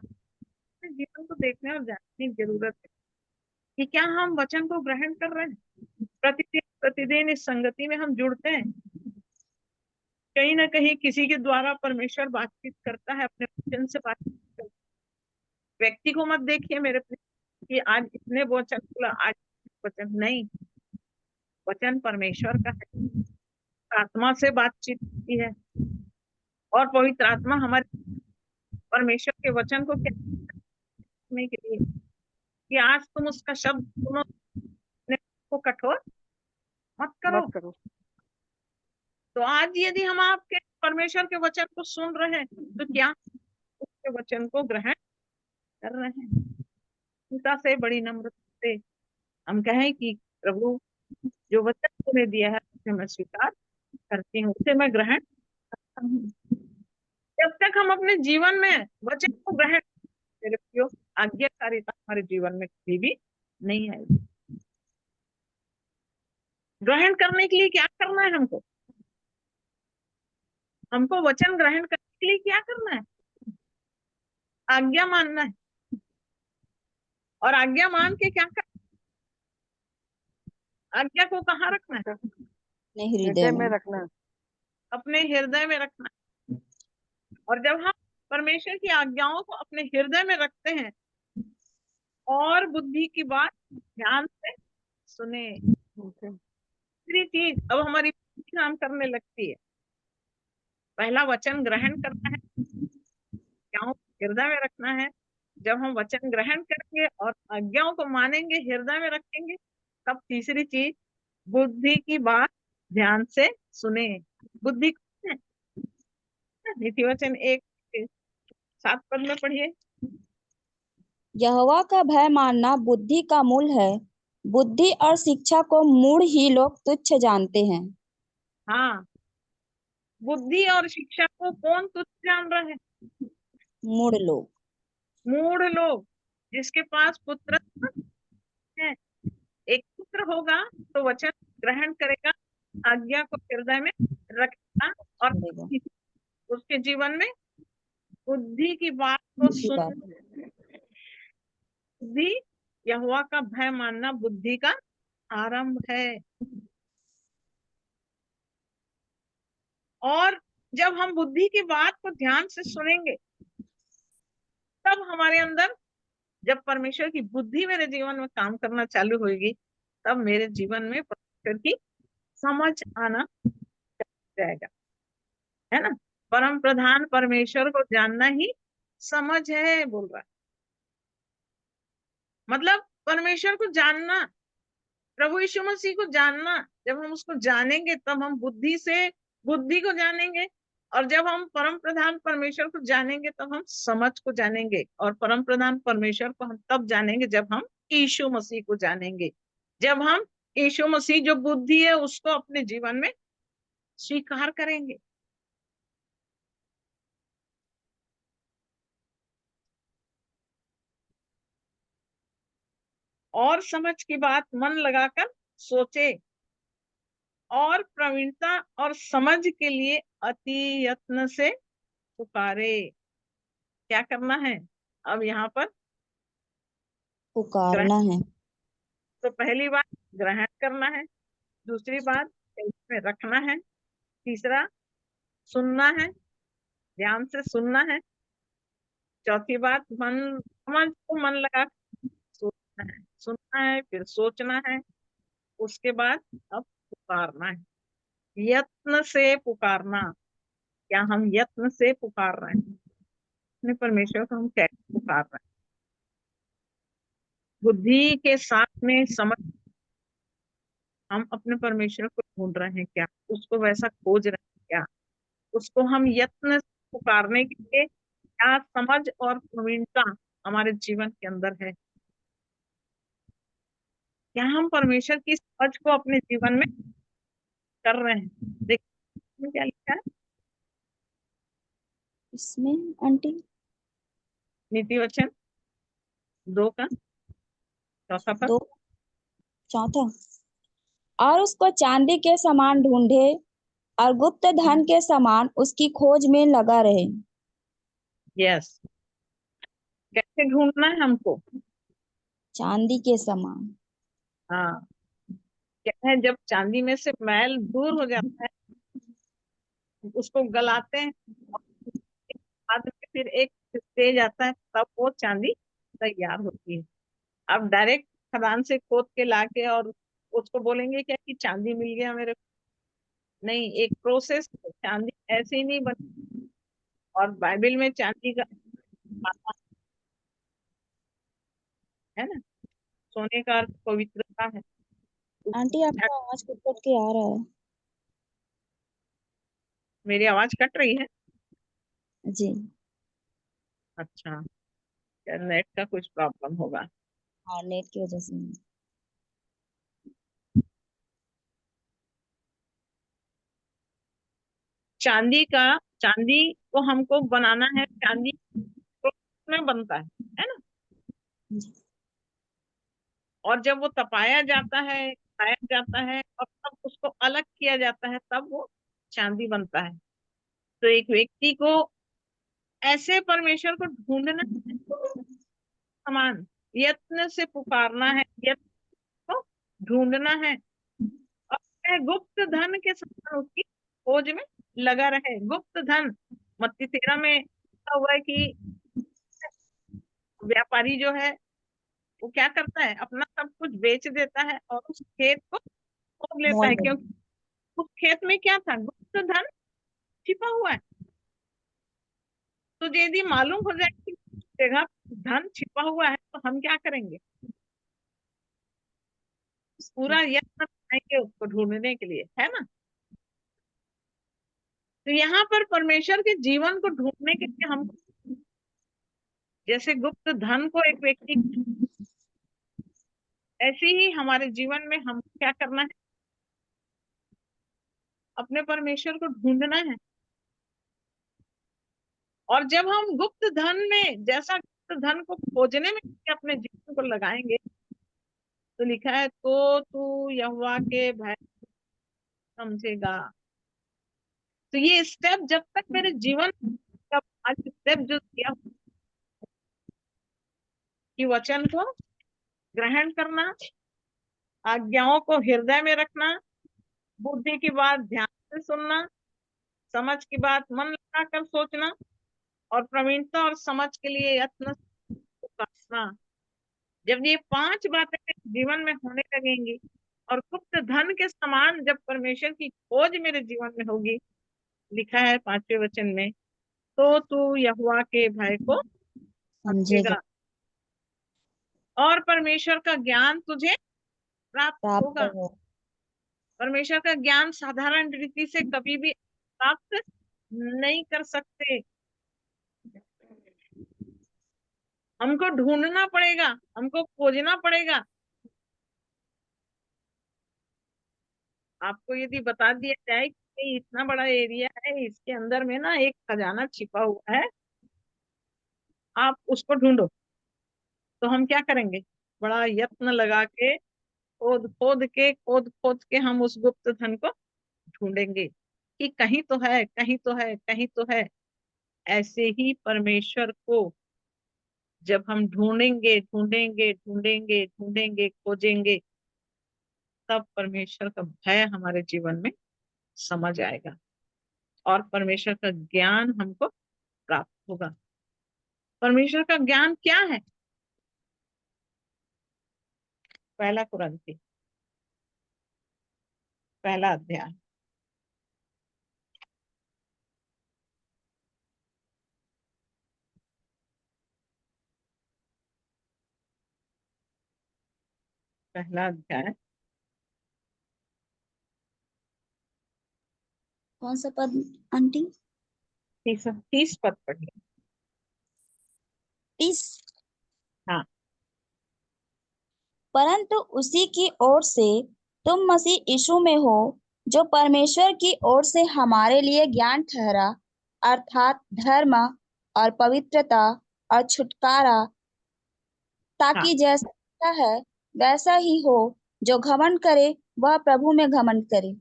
जीवन को देखने और जानने की जरूरत है कि क्या हम वचन को ग्रहण कर रहे हैं। प्रतिदिन प्रतिदिन इस संगति में हम जुड़ते हैं, कहीं ना कहीं किसी के द्वारा परमेश्वर बातचीत करता है, अपने वचन से बातचीत करता है। व्यक्ति को मत देखिए मेरे प्रिय, कि आज इतने वचन बोला, आज वचन नहीं, वचन परमेश्वर का है, आत्मा से बातचीत होती है और पवित्र आत्मा हमारे परमेश्वर के वचन को क्या करने के लिए कि आज तुम उसका शब्द सुनो, अपने को कठोर मत करो। मत करो। तो आज यदि हम आपके परमेश्वर के वचन को सुन रहे हैं तो क्या उसके वचन को ग्रहण कर रहे हैं? पिता से बड़ी नम्रता से हम कहें कि प्रभु जो वचन तुम्हें दिया है उसे मैं स्वीकार करती हूँ, उसे मैं ग्रहण करता हूँ। जब तक हम अपने जीवन में वचन को ग्रहण मेरे प्रियो, आज्ञाकारिता हमारे जीवन में कभी भी नहीं आएगी। ग्रहण करने के लिए क्या करना है हमको? हमको वचन ग्रहण करने के लिए क्या करना है? आज्ञा मानना है। और आज्ञा मान के क्या करना? आज्ञा को कहाँ रखना है? अपने हृदय हृदय में में। रखना। अपने हृदय में रखना है। और जब हम परमेश्वर की आज्ञाओं को अपने हृदय में रखते हैं और बुद्धि की बात ध्यान से सुने, दूसरी चीज अब हमारी बुद्धि काम करने लगती है। पहला वचन ग्रहण करना है, आज्ञाओं को हृदय में रखना है। जब हम वचन ग्रहण करेंगे और आज्ञाओं को मानेंगे, हृदय में रखेंगे, तब तीसरी चीज बुद्धि की बात ध्यान से सुने। बुद्धि कौन है? नीति वचन 1:7 में पढ़िए। यहोवा का भय मानना बुद्धि का मूल है। बुद्धि और शिक्षा को मूढ़ ही लोग तुच्छ जानते हैं। हाँ, बुद्धि और शिक्षा को कौन तुच्छ जान रहा है? मूढ़ लोग। मूढ़ लोग, जिसके पास पुत्र है। एक पुत्र होगा तो वचन ग्रहण करेगा, आज्ञा को हृदय में रखेगा और करेगा। उसके जीवन में बुद्धि की बात को बुद्धि सुन। बात। बुद्धि, यहोवा का भय मानना बुद्धि का आरंभ है। और जब हम बुद्धि की बात को ध्यान से सुनेंगे, तब हमारे अंदर जब परमेश्वर की बुद्धि मेरे जीवन में काम करना चालू होगी, तब मेरे जीवन में परमेश्वर की समझ आना जाएगा, है ना। परम प्रधान परमेश्वर को जानना ही समझ है, बोल रहा है। मतलब परमेश्वर को जानना, प्रभु यीशु मसीह को जानना। जब हम उसको जानेंगे तब हम बुद्धि से बुद्धि को जानेंगे, और जब हम परम प्रधान परमेश्वर को जानेंगे तब हम समझ को जानेंगे। और परम प्रधान परमेश्वर को हम तब जानेंगे जब हम यीशु मसीह को जानेंगे, जब हम यीशु मसीह जो बुद्धि है उसको अपने जीवन में स्वीकार करेंगे। और समझ की बात मन लगाकर सोचे, और प्रवीणता और समझ के लिए अति यत्न से पुकारे। क्या करना है अब यहाँ पर? ग्रहण। पुकारना है। तो पहली बात ग्रहण करना है, दूसरी बात इसमें रखना है, तीसरा सुनना है, ध्यान से सुनना है, चौथी बात मन समझ को मन लगा के सोचना है, सुनना है फिर सोचना है, उसके बाद अब पुकारना है, यत्न से पुकारना। क्या हम यत्न से पुकार रहे हैं अपने परमेश्वर को? हम कैसे पुकार रहे हैं? बुद्धि के साथ में समझ हम अपने परमेश्वर को ढूंढ रहे हैं क्या? उसको वैसा खोज रहे हैं क्या? उसको हम यत्न से पुकारने के लिए क्या समझ और प्रवीणता हमारे जीवन के अंदर है? क्या हम परमेश्वर की समझ को अपने जीवन में कर रहे हैं? देखिए क्या लिखा है इसमें आंटी नीति वचन 2 का चौथा पद। 2 चौथा। और उसको चांदी के समान ढूंढे और गुप्त धन के समान उसकी खोज में लगा रहे। यस, कैसे ढूंढना है हमको? चांदी के समान। हाँ, क्या है, जब चांदी में से मैल दूर हो जाता है, उसको गलाते हैं और उसके बाद में फिर एक स्टेज आता है, तब वो चांदी तैयार होती है। आप डायरेक्ट खदान से खोद के लाके और उसको बोलेंगे क्या कि चांदी मिल गया मेरे को? नहीं, एक प्रोसेस। चांदी ऐसे ही नहीं बनी। और बाइबल में चांदी का माना है ना, सोने का अर्थ पवित्रता है। आंटी आपका आवाज कट कट के आ रहा है। मेरी आवाज कट रही है? जी। अच्छा, नेट का कुछ प्रॉब्लम होगा। हाँ, नेट की वजह से। चांदी को हमको बनाना है। चांदी में बनता है ना। जी। और जब वो तपाया जाता है, खाया जाता है और तब उसको अलग किया जाता है, तब वो चांदी बनता है। तो एक व्यक्ति को ऐसे परमेश्वर को ढूंढना है, समान यत्न से पुकारना है, यत्न को ढूंढना है। और वह गुप्त धन के समान उसकी खोज में लगा रहे। गुप्त धन मत्ती 13 में लिखा हुआ है कि व्यापारी जो है वो क्या करता है, अपना सब कुछ बेच देता है और उस खेत को खोद लेता मोल है, में। क्योंकि उस खेत में क्या था, गुप्त धन छिपा हुआ है। तो यदि मालूम हो जाए कि जगह धन छिपा हुआ है तो हम क्या करेंगे? पूरा यत्न करेंगे उसको ढूंढने के लिए, है ना। तो यहाँ पर परमेश्वर के जीवन को ढूंढने के लिए हम, जैसे गुप्त धन को एक व्यक्ति, ऐसे ही हमारे जीवन में हम क्या करना है, अपने परमेश्वर को ढूंढना है। और जब हम गुप्त धन में, जैसा गुप्त धन को खोजने में अपने जीवन को लगाएंगे, तो लिखा है तो तू यहोवा के भय समझेगा। तो ये स्टेप जब तक मेरे जीवन का, आज स्टेप जो दिया कि वचन को ग्रहण करना, आज्ञाओं को हृदय में रखना, बुद्धि की बात ध्यान से सुनना, समझ की बात मन लगाकर सोचना, और प्रवीणता और समझ के लिए यत्न करना। जब ये 5 बातें मेरे जीवन में होने लगेंगी और गुप्त धन के समान जब परमेश्वर की खोज मेरे जीवन में होगी, लिखा है 5वें वचन में, तो तू यहोवा के भय को समझेगा। समझेगा और परमेश्वर का ज्ञान तुझे प्राप्त प्राप्त होगा। हो। परमेश्वर का ज्ञान साधारण रीति से कभी भी प्राप्त नहीं कर सकते। हमको ढूंढना पड़ेगा, हमको खोजना पड़ेगा। आपको यदि बता दिया जाए कि इतना बड़ा एरिया है, इसके अंदर में ना एक खजाना छिपा हुआ है, आप उसको ढूंढो, तो हम क्या करेंगे? बड़ा यत्न लगा के, खोद खोद के हम उस गुप्त धन को ढूंढेंगे कि कहीं तो है, कहीं तो है, कहीं तो है। ऐसे ही परमेश्वर को जब हम ढूंढेंगे, ढूंढेंगे, ढूंढेंगे, ढूंढेंगे, खोजेंगे, तब परमेश्वर का भय हमारे जीवन में समझ आएगा और परमेश्वर का ज्ञान हमको प्राप्त होगा। परमेश्वर का ज्ञान क्या है? पहला कुरिन्थी पहला अध्याय, पहला अध्याय कौन सा पद आंटी? 30 पद पढ़िए। 30। हाँ। परंतु उसी की ओर से तुम मसीह यीशु में हो, जो परमेश्वर की ओर से हमारे लिए ज्ञान ठहरा, अर्थात धर्म और पवित्रता और छुटकारा, हाँ, ताकि जैसा लिखा है वैसा ही हो। जो घमंड करे वह प्रभु में घमंड करे।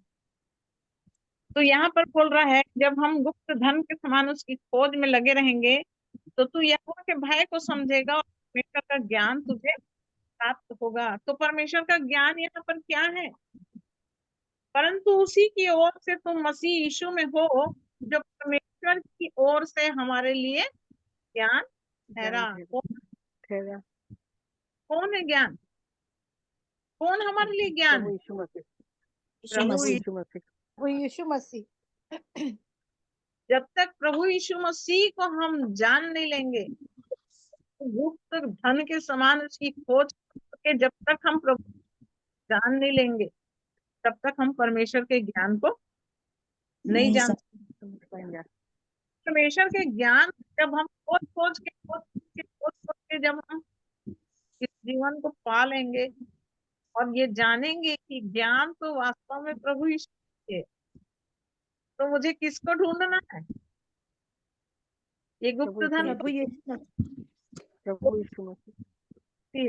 तो यहाँ पर बोल रहा है जब हम गुप्त धन के समान उसकी खोज में लगे रहेंगे, तो तू यहोवा के भय को समझेगा और परमेश्वर का ज्ञान तुझे प्राप्त होगा। तो परमेश्वर का ज्ञान यहाँ पर क्या है? परंतु उसी की ओर से तुम मसीह यीशु में हो, जो परमेश्वर की ओर से हमारे लिए ज्ञान ठहरा। ठहरा। कौन है ज्ञान? कौन हमारे लिए ज्ञान प्रभु है? यीशु मसीह। यीशु प्रभु प्रभु मसीह। यीशु मसीह। वो यीशु मसीह। जब तक प्रभु यीशु मसीह को हम जान नहीं लेंगे, गुप्त धन के समान उसकी खोज करके जब तक हम प्रभु जान नहीं लेंगे, तब तक हम परमेश्वर के ज्ञान को नहीं नहीं जान समझ। सकते। समझ पाएंगे। परमेश्वर के ज्ञान जब हम खोज के जब हम इस जीवन को पा लेंगे और ये जानेंगे कि ज्ञान तो वास्तव में प्रभु यीशु है, तो मुझे किसको ढूंढना है? ये गुप्त धन प्रभु यीशु मसीह। प्रभु यीशु मसीह।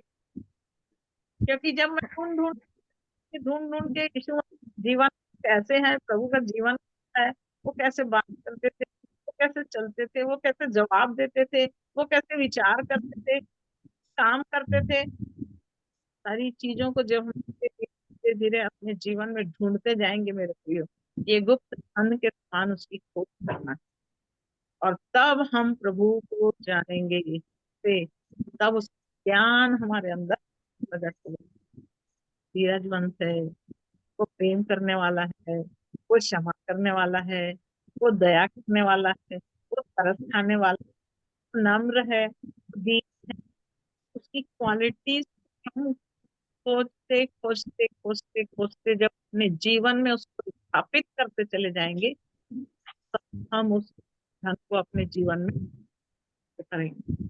क्योंकि जब मैं ढूंढ ढूंढ के यीशु मसीह जीवन कैसे है, प्रभु का जीवन है, वो कैसे बात करते थे, वो कैसे चलते थे, वो कैसे जवाब देते थे, वो कैसे विचार करते थे, काम करते थे, सारी चीजों को जब हम धीरे धीरे अपने जीवन में ढूंढते जाएंगे मेरे प्रियो, ये गुप्त धन के समान उसकी खोज करना है। और तब हम प्रभु को जानेंगे से, तब उस ज्ञान हमारे अंदर प्रकट होगा। धीरजवंत है, वो प्रेम करने वाला है, वो क्षमा करने वाला है, वो दया करने वाला है, वो तरस खाने वाला है, नम्र है, दीन है, उसकी क्वालिटीज हम खोजते खोजते खोजते खोजते जब अपने जीवन में उसको स्थापित करते चले जाएंगे, तब हम उस धन को अपने जीवन में करेंगे।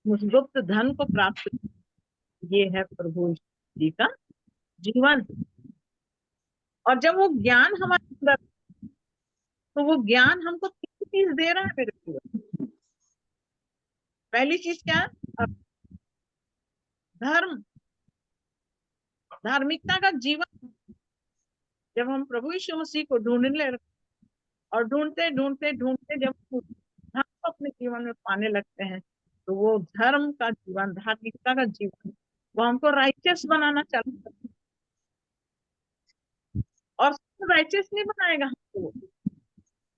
उस गुप्त धन को प्राप्त, ये है प्रभु यीशु जी का जीवन। और जब वो ज्ञान हमारे अंदर, तो वो ज्ञान हमको तीन चीज दे रहा है मेरे को। पहली चीज क्या है? धर्म, धार्मिकता का जीवन। जब हम प्रभु यीशु मसीह को ढूंढने और ढूंढते ढूंढते ढूंढते जब हम उस धर्म को अपने जीवन में पाने लगते हैं, तो वो धर्म का जीवन, धार्मिकता का जीवन, वो हमको राइचियस बनाना चालू करता है। और राइचियस नहीं बनाएगा हमको।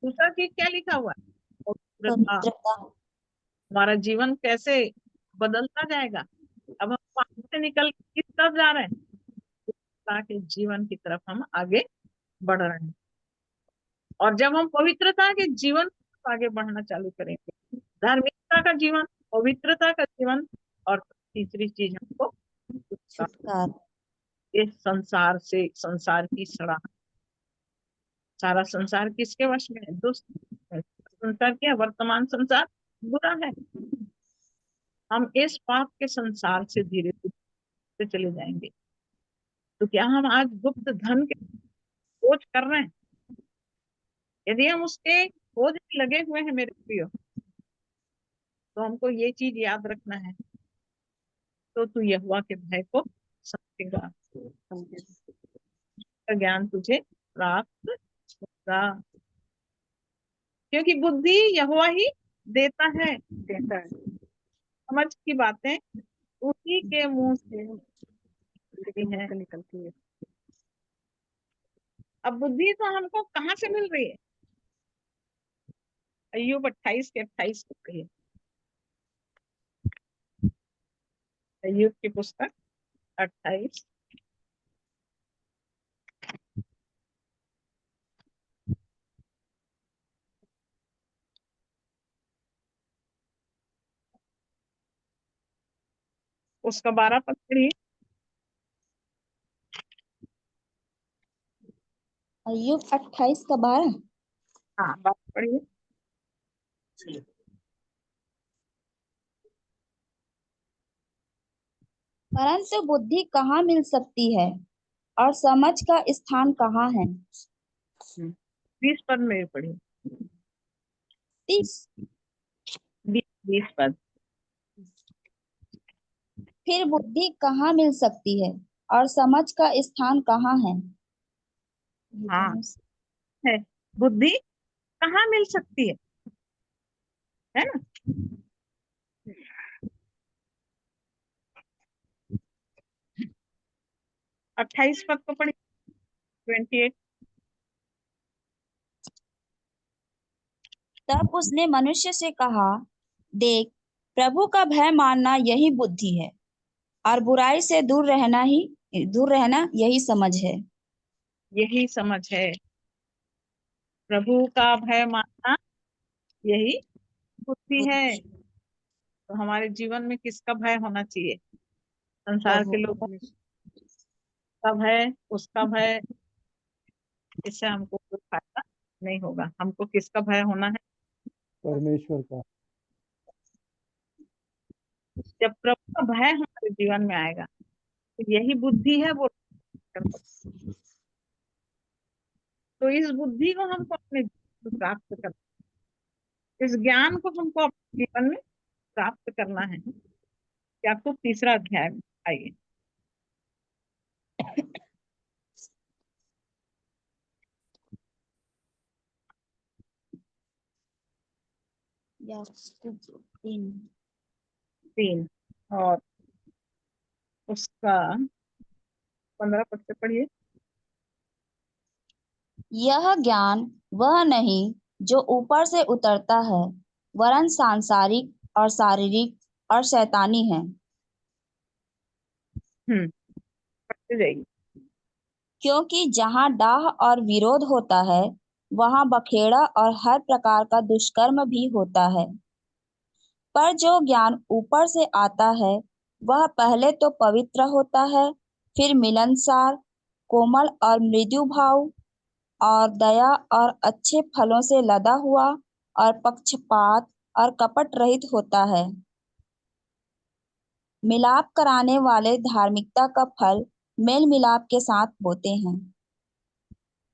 दूसरा चीज क्या लिखा हुआ है? पवित्रता। पवित्रता। हमारा जीवन कैसे बदलता जाएगा? अब हम पाप से निकल किस तरफ जा रहे हैं? पवित्रता के जीवन की तरफ हम आगे बढ़ रहे हैं। और जब हम पवित्रता के जीवन की आगे बढ़ना चालू करेंगे, धार्मिकता का जीवन, पवित्रता का जीवन, और तीसरी चीज हमको छुटकारा। इस संसार से, संसार की सड़ा। सारा संसार किसके वश में है? दुष्ट है। संसार क्या? वर्तमान संसार बुरा है। हम इस पाप के संसार से धीरे धीरे चले जाएंगे। तो क्या हम आज गुप्त धन के खोज कर रहे हैं? यदि हम उसके खोज में लगे हुए हैं मेरे प्रियो, तो हमको ये चीज याद रखना है, तो तू यहोवा के भय को समझेगा, ज्ञान तुझे प्राप्त होगा। क्योंकि बुद्धि यहोवा ही देता है, समझ की बातें उसी के मुंह से निकलती है। अब बुद्धि तो हमको कहाँ से मिल रही है? अय्यूब 28 के 28 को कहिए। अय्यूब की पुस्तक 28। उसका 12 पद पढ़िए। अय्यूब 28 का 12। हाँ, बात पढ़िए। परंतु बुद्धि कहाँ मिल सकती है और समझ का स्थान कहाँ है? 20 पद में पढ़िए। 30। 20 पद। फिर बुद्धि कहाँ मिल सकती है और समझ का स्थान कहाँ है? हाँ, है। बुद्धि कहाँ मिल सकती है ना? 28 पद को पढ़िए। 28। तब उसने मनुष्य से कहा, देख, प्रभु का भय मानना यही बुद्धि है। और बुराई से दूर रहना यही समझ है। यही समझ है। प्रभु का भय मानना यही बुद्धि है। तो हमारे जीवन में किसका भय होना चाहिए? संसार के लोगों का भय, उसका भय, इससे हमको कोई फायदा नहीं होगा। हमको किसका भय होना है? परमेश्वर का। जब प्रभु का भय हमारे जीवन में आएगा तो यही बुद्धि है वो। तो इस बुद्धि को हमको अपने जीवन में प्राप्त करना, इस ज्ञान को हमको अपने जीवन में प्राप्त करना है। याकूब तीसरा अध्याय में आइए। याकूब 3। 3 और उसका 15 पद से पढ़िए। यह ज्ञान वह नहीं जो ऊपर से उतरता है, वरन सांसारिक और शारीरिक और शैतानी है। पढ़ते जाइए। क्योंकि जहाँ डाह और विरोध होता है, वहाँ बखेड़ा और हर प्रकार का दुष्कर्म भी होता है। पर जो ज्ञान ऊपर से आता है, वह पहले तो पवित्र होता है, फिर मिलनसार, कोमल और मृदु भाव और दया और अच्छे फलों से लदा हुआ और पक्षपात और कपट रहित होता है। मिलाप कराने वाले धार्मिकता का फल मेल मिलाप के साथ होते हैं।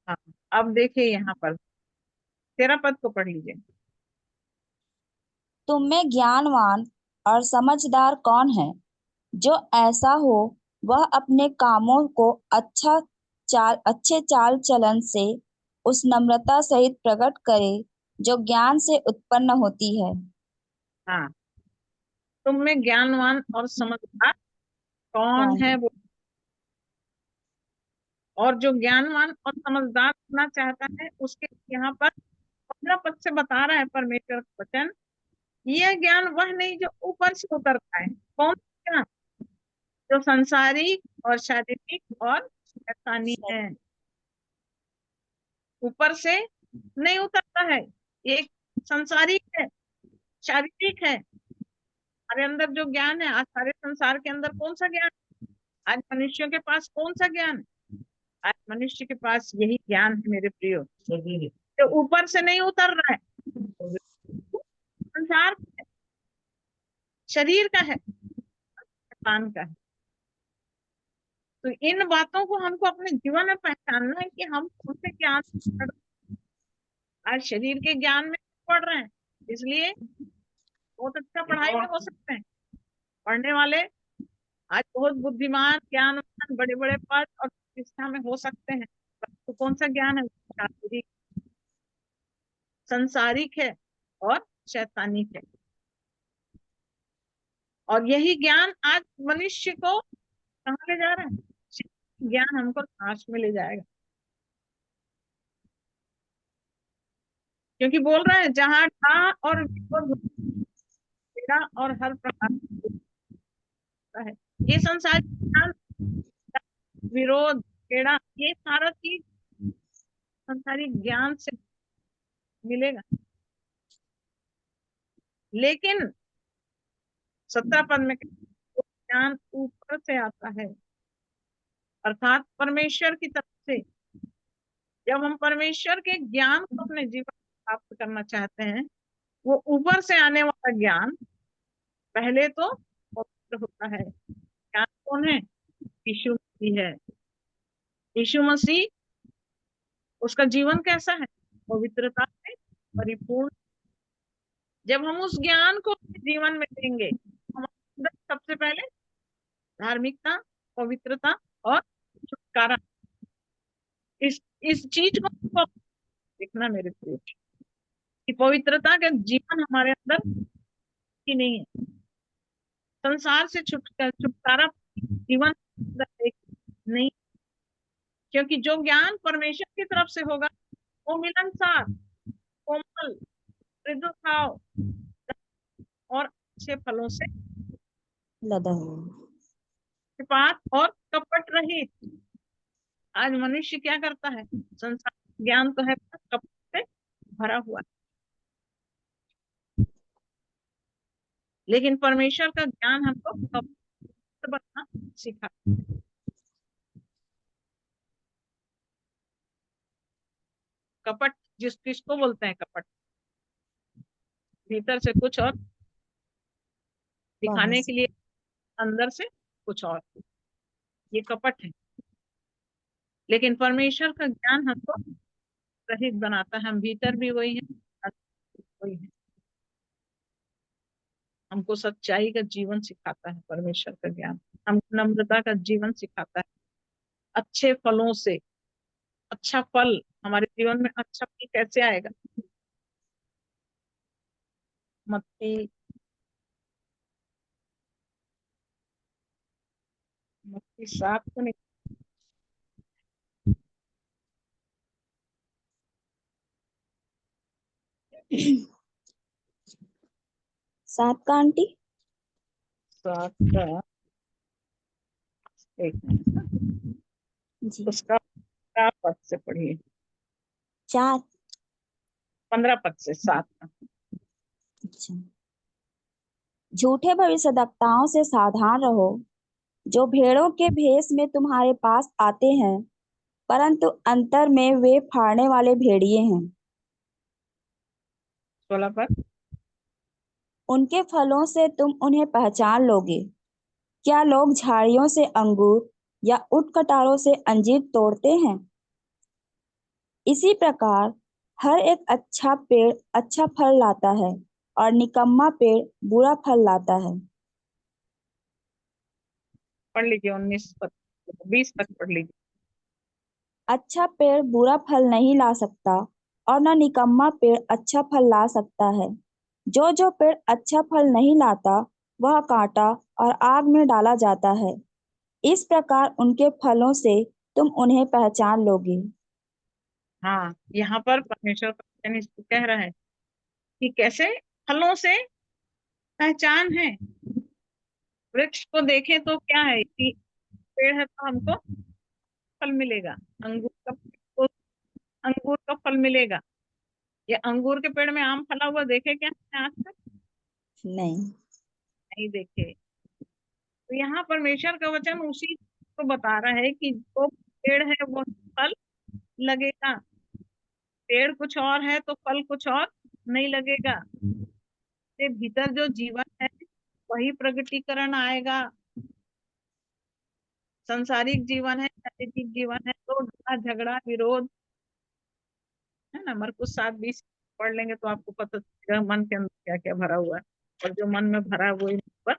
हाँ, अब देखिए यहाँ पर 13 पद को पढ़ लीजिए। तुम में ज्ञानवान और समझदार कौन है? जो ऐसा हो वह अपने कामों को अच्छे चाल चलन से उस नम्रता सहित प्रकट करे जो ज्ञान से उत्पन्न होती है। हाँ, तुम में ज्ञानवान और समझदार कौन है वो? और जो ज्ञानवान और समझदार होना चाहता है उसके यहाँ पर 15 पद से बता रहा है परमेश्वर का वचन। यह ज्ञान वह नहीं जो ऊपर से उतरता है। कौन सा ज्ञान? जो संसारिक और शारीरिक और शैतानी है। ऊपर से नहीं उतरता है, एक संसारिक है, शारीरिक है। हमारे अंदर जो ज्ञान है, आज सारे संसार के अंदर कौन सा ज्ञान? आज मनुष्यों के पास कौन सा ज्ञान है? आज मनुष्य के पास यही ज्ञान है मेरे प्रियो, जो ऊपर से नहीं उतर रहा है, संसार का है, शरीर का है, शैतान का है। तो इन बातों को हमको अपने जीवन में पहचानना है कि हम कौन से ज्ञान पढ़ रहे हैं। आज शरीर के ज्ञान में पढ़ रहे हैं, इसलिए बहुत अच्छा पढ़ाई में हो सकते हैं पढ़ने वाले। आज बहुत बुद्धिमान, ज्ञानवान, बड़े बड़े पद और प्रतिष्ठा में हो सकते हैं। तो कौन सा ज्ञान है? शारीरिक, संसारिक है और शैतानिक है। और यही ज्ञान आज मनुष्य को कहाँ ले जा रहा है? ज्ञान हमको नाश में ले जाएगा। क्योंकि बोल रहा है जहाँ डाह और विरोध, पीड़ा और हर प्रकार का है। ये संसारिक ज्ञान, विरोध, पीड़ा, ये सारा चीज संसारिक ज्ञान से मिलेगा। लेकिन 17 पद में ज्ञान ऊपर से आता है, अर्थात परमेश्वर की तरफ से। जब हम परमेश्वर के ज्ञान को अपने जीवन में प्राप्त करना चाहते हैं, वो ऊपर से आने वाला ज्ञान पहले तो पवित्र होता है। ज्ञान कौन है? यीशु मसीह है। यीशु मसीह, उसका जीवन कैसा है? पवित्रता से परिपूर्ण। जब हम उस ज्ञान को अपने जीवन में लेंगे, हमारे अंदर सबसे पहले धार्मिकता, पवित्रता और छुटकारा, इस चीज को हमको देखना मेरे प्रिय, कि पवित्रता का जीवन हमारे अंदर ही नहीं है। संसार से छुटकारा जीवन नहीं, क्योंकि जो ज्ञान परमेश्वर की तरफ से होगा वो मिलनसार, कोमल, मृदु भाव और अच्छे फलों से लदा हुआ। पक्षपात और कपट रहित। आज मनुष्य क्या करता है? संसार ज्ञान तो है पर कपट से भरा हुआ है। लेकिन परमेश्वर का ज्ञान हमको कपट बनना सिखा। कपट किसको बोलते हैं? कपट भीतर से कुछ और दिखाने के लिए, अंदर से कुछ और, ये कपट है। लेकिन परमेश्वर का ज्ञान हमको रहित बनाता है। हम भीतर भी वही है, अंदर भी वही है। हमको सच्चाई का जीवन सिखाता है परमेश्वर का ज्ञान। हमको नम्रता का जीवन सिखाता है। अच्छे फलों से, अच्छा फल हमारे जीवन में, अच्छा फल कैसे आएगा? मत्ती 7 को नहीं, सात का आंटी? 7 का एक मिनट, जी। उसका 4 पद से पढ़िए। 4। 15 पद से 7 का। अच्छा। झूठे भविष्यद्वक्ताओं से सावधान रहो, जो भेड़ों के भेष में तुम्हारे पास आते हैं, परंतु अंतर में वे फाड़ने वाले भेड़िए हैं। 16 पद। उनके फलों से तुम उन्हें पहचान लोगे। क्या लोग झाड़ियों से अंगूर या ऊँट-कटारों से अंजीर तोड़ते हैं? इसी प्रकार हर एक अच्छा पेड़ अच्छा फल लाता है और निकम्मा पेड़ बुरा फल लाता है। पढ़ लीजिए 19 पद, 20 तक पढ़ लीजिए। अच्छा पेड़ बुरा फल नहीं ला सकता और न निकम्मा पेड़ अच्छा फल ला सकता है। जो पेड़ अच्छा फल नहीं लाता वह काटा और आग में डाला जाता है। इस प्रकार उनके फलों से तुम उन्हें पहचान लोगे। हाँ, यहाँ पर परमेश्वर का वचन इसको कह रहा है कि कैसे फलों से पहचान है। वृक्ष को देखें तो क्या है कि पेड़ है तो हमको फल मिलेगा। अंगूर का तो अंगूर का फल मिलेगा। ये अंगूर के पेड़ में आम फला हुआ देखे क्या आपने आज तक? नहीं। नहीं देखे। तो यहाँ परमेश्वर का वचन उसी को बता रहा है कि जो पेड़ है वो फल लगेगा। पेड़ कुछ और है तो फल कुछ और नहीं लगेगा। के भीतर जो जीवन है वही प्रगटीकरण आएगा। संसारिक जीवन है, नैतिक जीवन है तो झगड़ा विरोध है ना। मरकुस 7:20 पढ़ लेंगे तो आपको पता चलेगा मन के अंदर क्या क्या भरा हुआ है, और जो मन में भरा है वही मुंह पर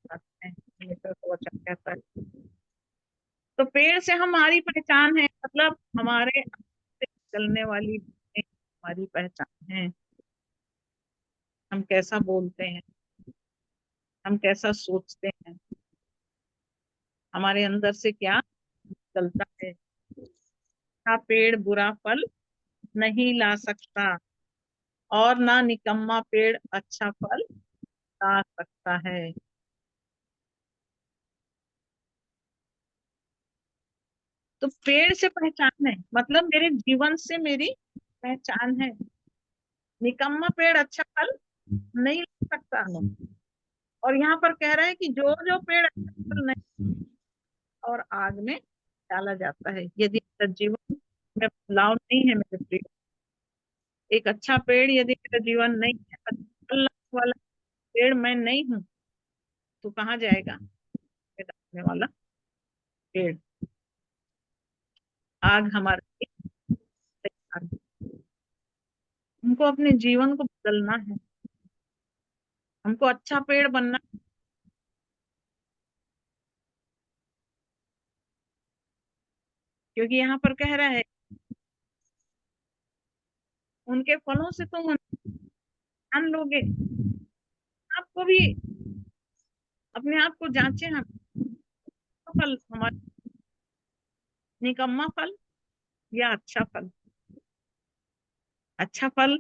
आते हैं, परमेश्वर का वचन कहता है। तो पेड़ से हमारी पहचान है, मतलब हमारे अंदर से निकलने वाली बातें हमारी पहचान है। हम कैसा बोलते हैं, हम कैसा सोचते हैं, हमारे अंदर से क्या निकलता है। अच्छा पेड़ बुरा फल नहीं ला सकता और ना निकम्मा पेड़ अच्छा फल ला सकता है। तो पेड़ से पहचान है, मतलब मेरे जीवन से मेरी पहचान है। निकम्मा पेड़ अच्छा फल नहीं ला सकता। और यहाँ पर कह रहा है कि जो जो पेड़ अच्छा फल नहीं, और आग में डाला जाता है यदि मेरा जीवन में बदलाव नहीं है। मेरे प्रिय, एक अच्छा पेड़ यदि मेरा जीवन नहीं है, अच्छा फल लाने वाला पेड़ मैं नहीं हूँ, तो कहाँ जाएगा ये डालने वाला पेड़? आग हमारे लिए तैयार है। हमको अपने जीवन को बदलना है, हमको अच्छा पेड़ बनना है। क्योंकि यहाँ पर कह रहा है उनके फलों से तुम जान लोगे। आपको भी अपने आप को जांचे, हम फल हमारा निकम्मा फल या अच्छा फल। अच्छा फल,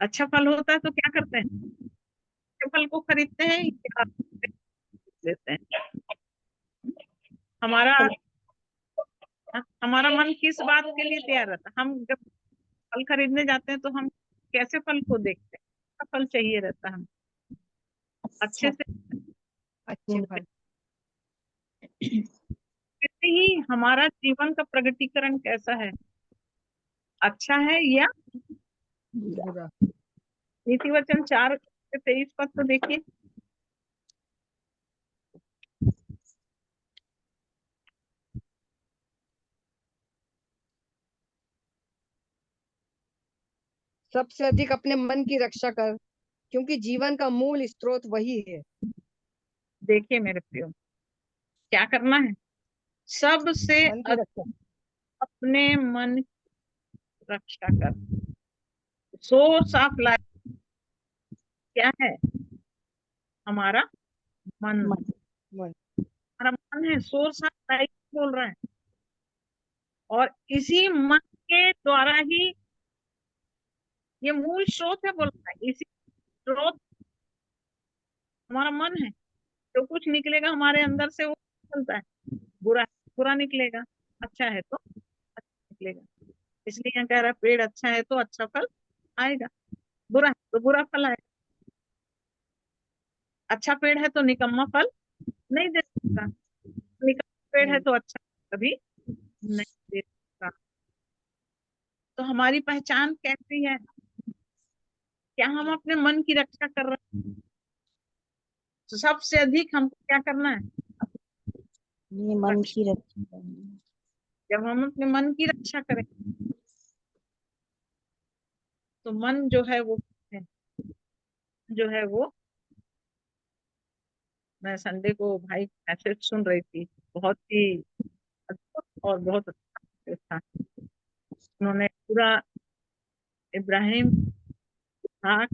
अच्छा फल होता है तो क्या करते हैं? अच्छे फल को खरीदते हैं या लेते हैं? हमारा हमारा मन किस बात के लिए तैयार रहता है? हम जब फल खरीदने जाते हैं तो हम कैसे फल को देखते हैं? अच्छा फल चाहिए रहता है, हम अच्छे से अच्छे ढूंढते फल। हैं। वैसे ही हमारा जीवन का प्रगटीकरण कैसा है, अच्छा है या बुरा। नीति वचन 4:23 पद तो देखिए। सबसे अधिक अपने मन की रक्षा कर, क्योंकि जीवन का मूल स्रोत वही है। देखिए मेरे प्रियो, क्या करना है? सबसे मन की रक्षा। अपने मन की रक्षा कर। सोर्स ऑफ लाइफ क्या है? हमारा मन। मन। मन। हमारा मन है सोर्स ऑफ लाइफ बोल रहा है, और इसी मन के द्वारा ही ये मूल स्रोत है बोल रहा है। इसी स्रोत हमारा मन है। जो कुछ निकलेगा हमारे अंदर से वो निकलता है। बुरा बुरा निकलेगा, अच्छा है तो अच्छा निकलेगा। इसलिए यहाँ कह रहा है पेड़ अच्छा है तो अच्छा फल आएगा, बुरा है तो बुरा फल आएगा। अच्छा पेड़ है तो निकम्मा फल नहीं दे सकता, निकम्मा पेड़ है नहीं। तो अच्छा कभी नहीं दे सकता। तो हमारी पहचान कैसी है? क्या हम अपने मन की रक्षा कर रहे हैं? तो सबसे अधिक हमको क्या करना है? ये मन रक्षा। की रक्षा करनी। जब हम अपने मन की रक्षा करें तो मन जो है वो है, जो है वो, मैं संडे को भाई मैसेज सुन रही थी, बहुत ही अद्भुत और बहुत अच्छा था। उन्होंने पूरा इब्राहिम, इसहाक,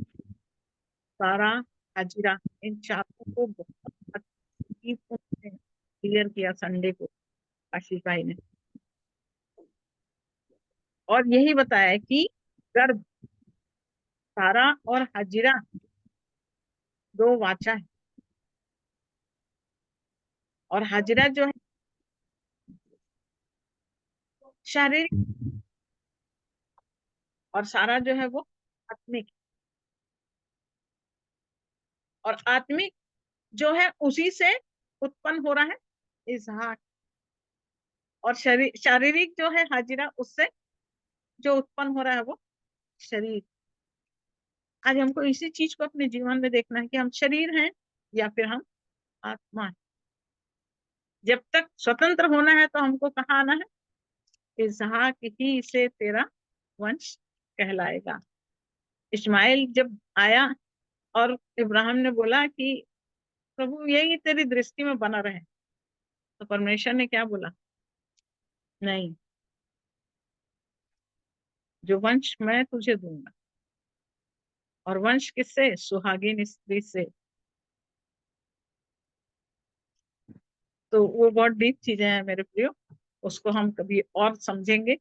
सारा, हाजिरा, इन चारों को बहुत अच्छी से क्लियर किया संडे को आशीष भाई ने, और यही बताया कि गर्भ, सारा और हाजिरा दो वाचा है, और हाजिरा जो है शारीरिक, और सारा जो है वो आत्मिक। और आत्मिक जो है उसी से उत्पन्न हो रहा है इसहाक, और शारीरिक जो है हाजिरा, उससे जो उत्पन्न हो रहा है वो शरीर। आज हमको इसी चीज को अपने जीवन में देखना है कि हम शरीर हैं या फिर हम आत्मा है। जब तक स्वतंत्र होना है तो हमको कहाँ आना है? इसहाक ही से तेरा वंश कहलाएगा। इस्माइल जब आया और इब्राहिम ने बोला कि प्रभु यही तेरी दृष्टि में बना रहे, तो परमेश्वर ने क्या बोला? नहीं, जो वंश मैं तुझे दूंगा। और वंश किससे? सुहागिन स्त्री से। तो वो बहुत डीप चीजें हैं मेरे प्रियो, उसको हम कभी और समझेंगे।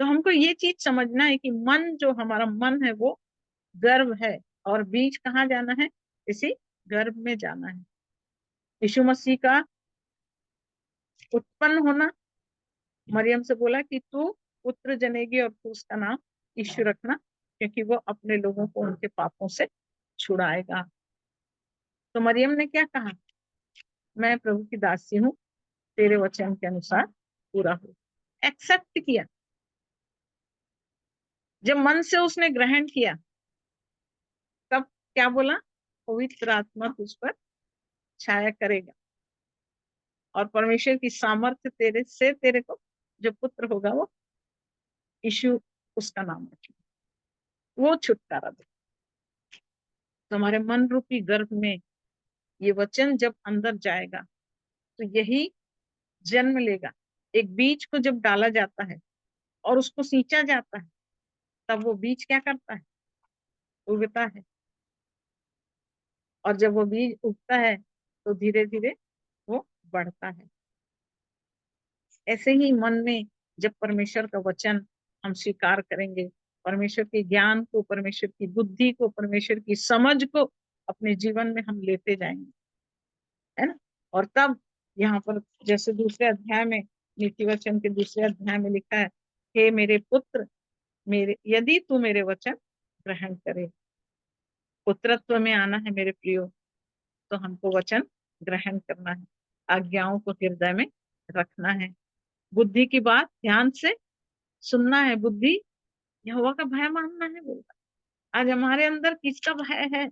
तो हमको ये चीज समझना है कि मन, जो हमारा मन है वो गर्भ है, और बीज कहाँ जाना है? इसी गर्भ में जाना है। यीशु मसीह का उत्पन्न होना, मरियम से बोला कि तू पुत्र जनेगी और तू उसका नाम यीशु रखना, क्योंकि वो अपने लोगों को उनके पापों से छुड़ाएगा। तो मरियम ने क्या कहा? मैं प्रभु की दासी हूँ, तेरे वचन के अनुसार पूरा हो। एक्सेप्ट किया। जब मन से उसने ग्रहण किया, तब क्या बोला? पवित्र आत्मा तुझ पर छाया करेगा, और परमेश्वर की सामर्थ्य तेरे से, तेरे को जो पुत्र होगा वो यीशु उसका नाम रखेगा, वो छुटकारा दे। तो हमारे मन रूपी गर्भ में ये वचन जब अंदर जाएगा तो यही जन्म लेगा। एक बीज को जब डाला जाता है और उसको सींचा जाता है, तब वो बीज क्या करता है? उगता है। और जब वो बीज उगता है तो धीरे धीरे वो बढ़ता है। ऐसे ही मन में जब परमेश्वर का वचन हम स्वीकार करेंगे, परमेश्वर के ज्ञान को, परमेश्वर की बुद्धि को, परमेश्वर की समझ को अपने जीवन में हम लेते जाएंगे, है ना? और तब यहाँ पर जैसे दूसरे अध्याय में, नीति वचन के दूसरे अध्याय में लिखा है, हे मेरे पुत्र, मेरे यदि तू मेरे वचन ग्रहण करे। पुत्रत्व में आना है मेरे प्रियो, तो हमको वचन ग्रहण करना है, आज्ञाओं को हृदय में रखना है, बुद्धि की बात ध्यान से सुनना है, बुद्धि यहोवा का भय मानना है। बोलता आज हमारे अंदर किसका भय है?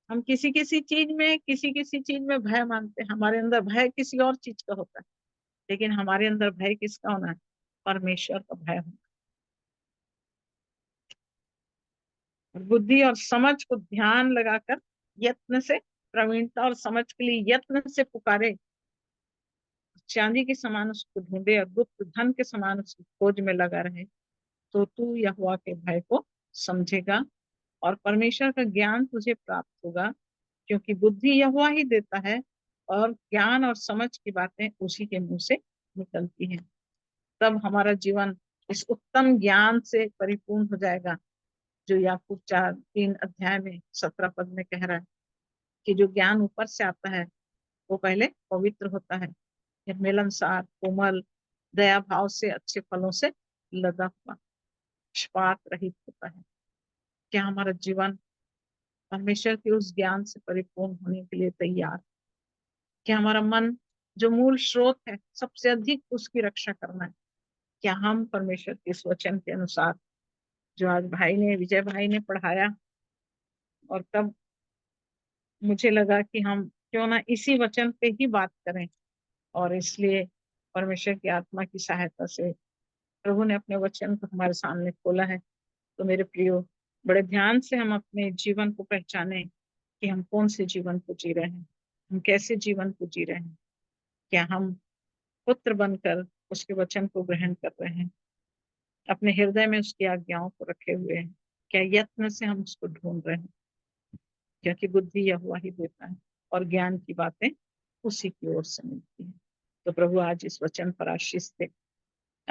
हम किसी किसी चीज में भय मानते हैं, हमारे अंदर भय किसी और चीज का होता है, लेकिन हमारे अंदर भय किसका होना है? परमेश्वर का भय होना। और बुद्धि और समझ को ध्यान लगाकर यत्न से, प्रवीणता और समझ के लिए यत्न से पुकारे, चांदी के समान उसको ढूंढे और गुप्त धन के समान उसकी खोज में लगा रहे, तो तू यहोवा के भय को समझेगा और परमेश्वर का ज्ञान तुझे प्राप्त होगा, क्योंकि बुद्धि यहोवा ही देता है और ज्ञान और समझ की बातें उसी के मुंह से निकलती हैं। तब हमारा जीवन इस उत्तम ज्ञान से परिपूर्ण हो जाएगा, जो याकूब 4:3 अध्याय में 17 पद में कह रहा है कि जो ज्ञान ऊपर से आता है वो पहले पवित्र होता है, फिर मिलनसार, कोमल, दया भाव से, अच्छे फलों से लदा हुआ, पक्षपात रहित होता है। क्या हमारा जीवन परमेश्वर के उस ज्ञान से परिपूर्ण होने के लिए तैयार? क्या हमारा मन जो मूल स्रोत है, सबसे अधिक उसकी रक्षा करना है? क्या हम परमेश्वर के इस वचन के अनुसार जो आज विजय भाई ने पढ़ाया, और तब मुझे लगा कि हम क्यों ना इसी वचन पे ही बात करें, और इसलिए परमेश्वर की आत्मा की सहायता से प्रभु ने अपने वचन को हमारे सामने खोला है। तो मेरे प्रियो, बड़े ध्यान से हम अपने जीवन को पहचाने कि हम कौन से जीवन को जी रहे हैं, हम कैसे जीवन को जी रहे हैं। क्या हम पुत्र बनकर उसके वचन को ग्रहण कर रहे हैं, अपने हृदय में उसकी आज्ञाओं को रखे हुए हैं? क्या यत्न से हम उसको ढूंढ रहे हैं? क्योंकि बुद्धि यहोवा ही देता है और ज्ञान की बातें उसी की ओर से मिलती है। तो प्रभु आज इस वचन पर आशीष दे